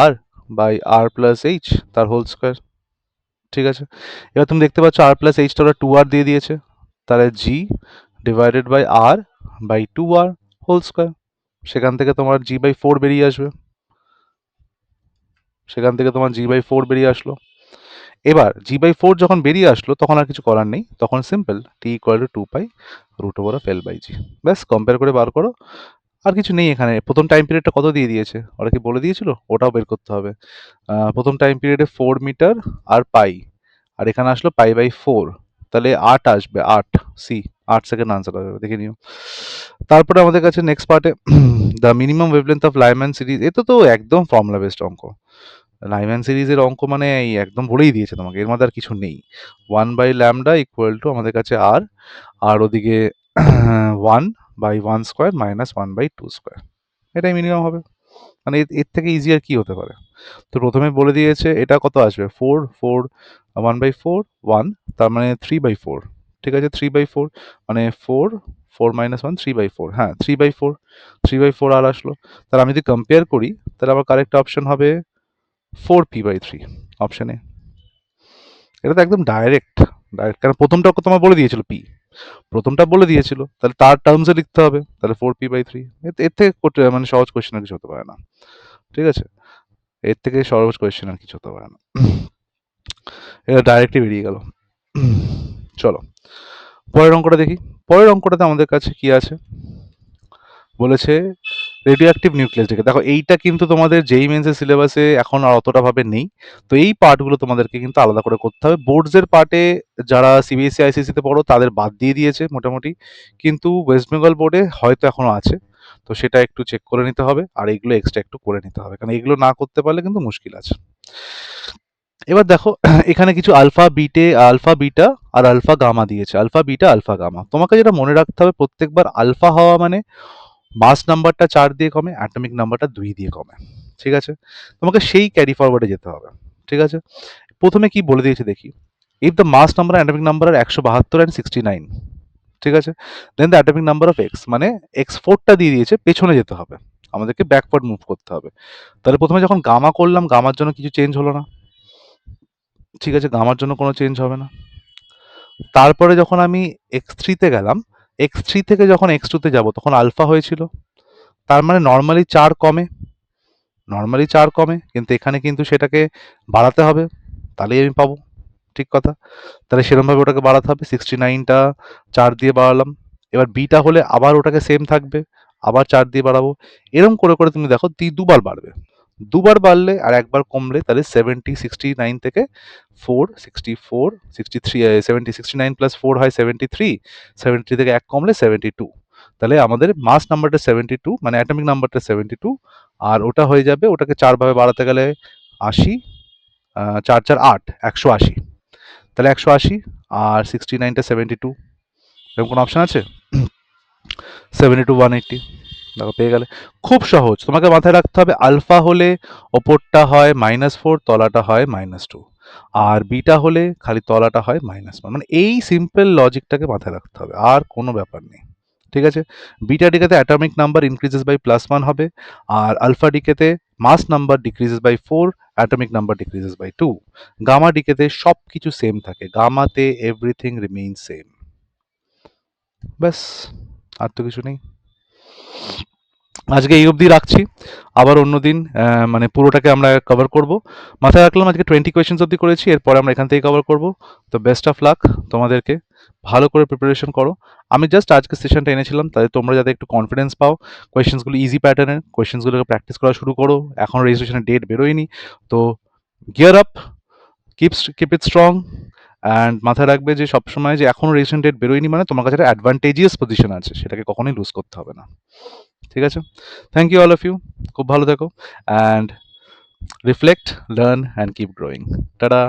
R by R plus H তার হোল স্কোয়ার, ঠিক আছে। এবার তুমি দেখতে পাচ্ছ আর প্লাস এইচটা ওরা 2r দিয়ে দিয়েছে, তাহলে G divided by R by 2r whole square, সেখান থেকে তোমার জি বাই 4 বেরিয়ে আসবে, সেখান থেকে তোমার জি বাই 4 বেরিয়ে আসলো। এবার জি বাই 4 যখন বেরিয়ে আসলো তখন আর কিছু করার নেই, তখন simple T equal to 2 pi root over of L by G, ব্যাস কম্পেয়ার করে বার করো, আর কিছু নেই এখানে। প্রথম টাইম পিরিয়ডটা কত দিয়ে দিয়েছে, ওরা কি বলে দিয়েছিল, ওটাও বের করতে হবে। প্রথম টাইম পিরিয়ডে 4 মিটার আর পাই, আর এখানে আসলো পাই বাই 4, তাহলে 8 আসবে, 8 সি, 8 সেকেন্ড আনসার আসবে, দেখে নিও। তারপরে আমাদের কাছে নেক্সট পার্টে the minimum wavelength of Lyman series, এটা তো একদম ফর্মুলা বেসড অঙ্ক, লাইম্যান সিরিজের অঙ্ক মানে এই একদম বলেই দিয়েছে তোমাকে, এর মধ্যে আর কিছু নেই। 1 বাই ল্যামডা ইকুয়াল টু আমাদের কাছে আর, আর ওদিকে 1 by 1 square minus 1 by 2 square, এটাই মিনিমাম হবে, মানে এর থেকে ইজি আর কি হতে পারে। তো প্রথমে বলে দিয়েছে এটা কত আসবে, 4 4 1 বাই 4 1, তার মানে 3 বাই 4, ঠিক আছে। 3 বাই 4 মানে 4 4 মাইনাস 1 3 বাই 4, হ্যাঁ 3 বাই 4, 3 বাই 4 আর আসলো। তাহলে আমি যদি কম্পেয়ার করি তাহলে আমার কারেক্ট অপশন হবে 4p বাই 3, অপশন এ। এটা তো একদম ডাইরেক্ট, ডাইরেক্ট, কারণ প্রথমটা তোমার বলে দিয়েছিল পি, প্রথমটা বলে দিয়েছিল, তাহলে তার টার্মসে লিখতে হবে, তাহলে 4p বাই 3, এর থেকে মানে সহজ কোয়েশ্চেন আর কিছু হতে পারে না, ঠিক আছে। এর থেকে সহজ কোয়েশ্চেন আর কিছু হতে পারে না, এটা ডাইরেক্টলি বেরিয়ে গেল। চলো পরের অঙ্কটা দেখি। পরের অঙ্কটাতে আমাদের কাছে কি আছে, বলেছে রেডিও অ্যাক্টিভ নিউক্লিয়াস দেখে। দেখো এইটা কিন্তু তোমাদের যেই মেন্সের সিলেবাসে এখন আর অতটা ভাবে নেই, তো এই পার্টগুলো তোমাদেরকে কিন্তু আলাদা করে করতে হবে। বোর্ডসের পার্টে যারা সিবিএসসি আইসিএসসিতে পড়ো তাদের বাদ দিয়ে দিয়েছে মোটামুটি, কিন্তু ওয়েস্ট বেঙ্গল বোর্ডে হয়তো এখনো আছে, তো সেটা একটু চেক করে নিতে হবে, আর এইগুলো এক্সট্রা একটু করে নিতে হবে, কারণ এগুলো না করতে পারলে কিন্তু মুশকিল আছে। এবার দেখো এখানে কিছু আলফা বিটা আর আলফা গামা দিয়েছে, আলফা বিটা আলফা গামা। তোমাকে যেটা মনে রাখতে হবে, প্রত্যেকবার আলফা হওয়া মানে মাস নাম্বারটা 4 দিয়ে কমে, অ্যাটমিক নাম্বারটা 2 দিয়ে কমে, ঠিক আছে। তোমাকে সেই ক্যারি ফরওয়ার্ডে যেতে হবে, ঠিক আছে। প্রথমে কি বলে দিয়েছে দেখি, if the mass number atomic number are 172 and 69, ঠিক আছে, then the atomic number of X, মানে এক্স 4টা দিয়ে দিয়েছে, পেছনে যেতে হবে, আমাদেরকে ব্যাকওয়ার্ড মুভ করতে হবে। তাহলে প্রথমে যখন গামা করলাম, গামার জন্য কিছু চেঞ্জ হলো না, ঠিক আছে, গামার জন্য কোনো চেঞ্জ হবে না। তারপরে যখন আমি x3 তে গেলাম, x3 থেকে যখন x2 তে যাব তখন আলফা হয়েছিল, তার মানে নর্মালি 4 কমে, কিন্তু এখানে কিন্তু সেটাকে বাড়াতে হবে, তাহলেই আমি পাবো, ঠিক কথা। তাহলে সেরকমভাবে ওটাকে বাড়াতে হবে, 69টা 4 দিয়ে বাড়ালাম। এবার বিটা হলে আবার ওটাকে সেম থাকবে, আবার 4 দিয়ে বাড়াবো। এরকম করে করে তুমি দেখো দুবার বাড়বে, দুবার বাড়লে আর একবার কমলে তাহলে 69 থেকে 63 69 প্লাস 4 হয় 73, 73 থেকে এক কমলে 72। তাহলে আমাদের মাস নাম্বারটা 72, মানে অ্যাটমিক নাম্বারটা 72, আর ওটা হয়ে যাবে, ওটাকে 4 ভাবে বাড়াতে গেলে 80, 4 4 8, 180। তাহলে 180 আর 69টা 72, এরকম কোনো অপশন আছে? 72 180, দেখো পেয়ে গেলে। খুব সহজ, তোমাকে মাথায় রাখতে হবে আলফা হলে ওপরটা হয় -4, তলাটা হয় -2, আর বিটা হলে খালি তলাটা হয় -1। মানে এই সিম্পল লজিকটাকে মাথায় রাখতে হবে, আর কোনো ব্যাপার নেই, ঠিক আছে। বিটা ডিকেতে অ্যাটমিক নাম্বার ইনক্রিজেস বাই +1 হবে, আর আলফা ডিকেতে mass number decreases by 4, atomic number decreases by 2। Gamma ডিকেতে সব কিছু সেম থাকে, গামাতে এভরিথিং রিমেইন সেম। ব্যাস, আর তো কিছু নেই। আজকে এই অবধি রাখছি, আবার অন্যদিন মানে পুরোটাকে আমরা কভার করব। মাথায় রাখলাম আজকে 20 কোয়েশ্চেন্স অবধি করেছি, এরপরে আমরা এখান থেকে কভার করব। তো বেস্ট অফ লাক তোমাদেরকে, ভালো করে প্রিপারেশন করো। আমি জাস্ট আজকে সেশনটা এনেছিলাম তাই তোমরা যাতে একটু কনফিডেন্স পাও, কোয়েশ্চেন্সগুলো ইজি প্যাটার্নের, কোয়েশ্চেন্সগুলোকে প্র্যাকটিস করা শুরু করো। এখন রেজিস্ট্রেশনের ডেট বেরোয়নি, তো gear up, keep it strong, and মাথায় রাখবে যে সবসময় যে এখন রেজিস্ট্রেশন ডেট বেরোয়নি মানে তোমার কাছে একটা অ্যাডভান্টেজিয়াস পজিশন আছে, সেটাকে কখনোই লুজ করতে হবে না, ঠিক আছে। Thank you all of you, খুব ভালো থেকো, and reflect, learn and keep growing. Tata.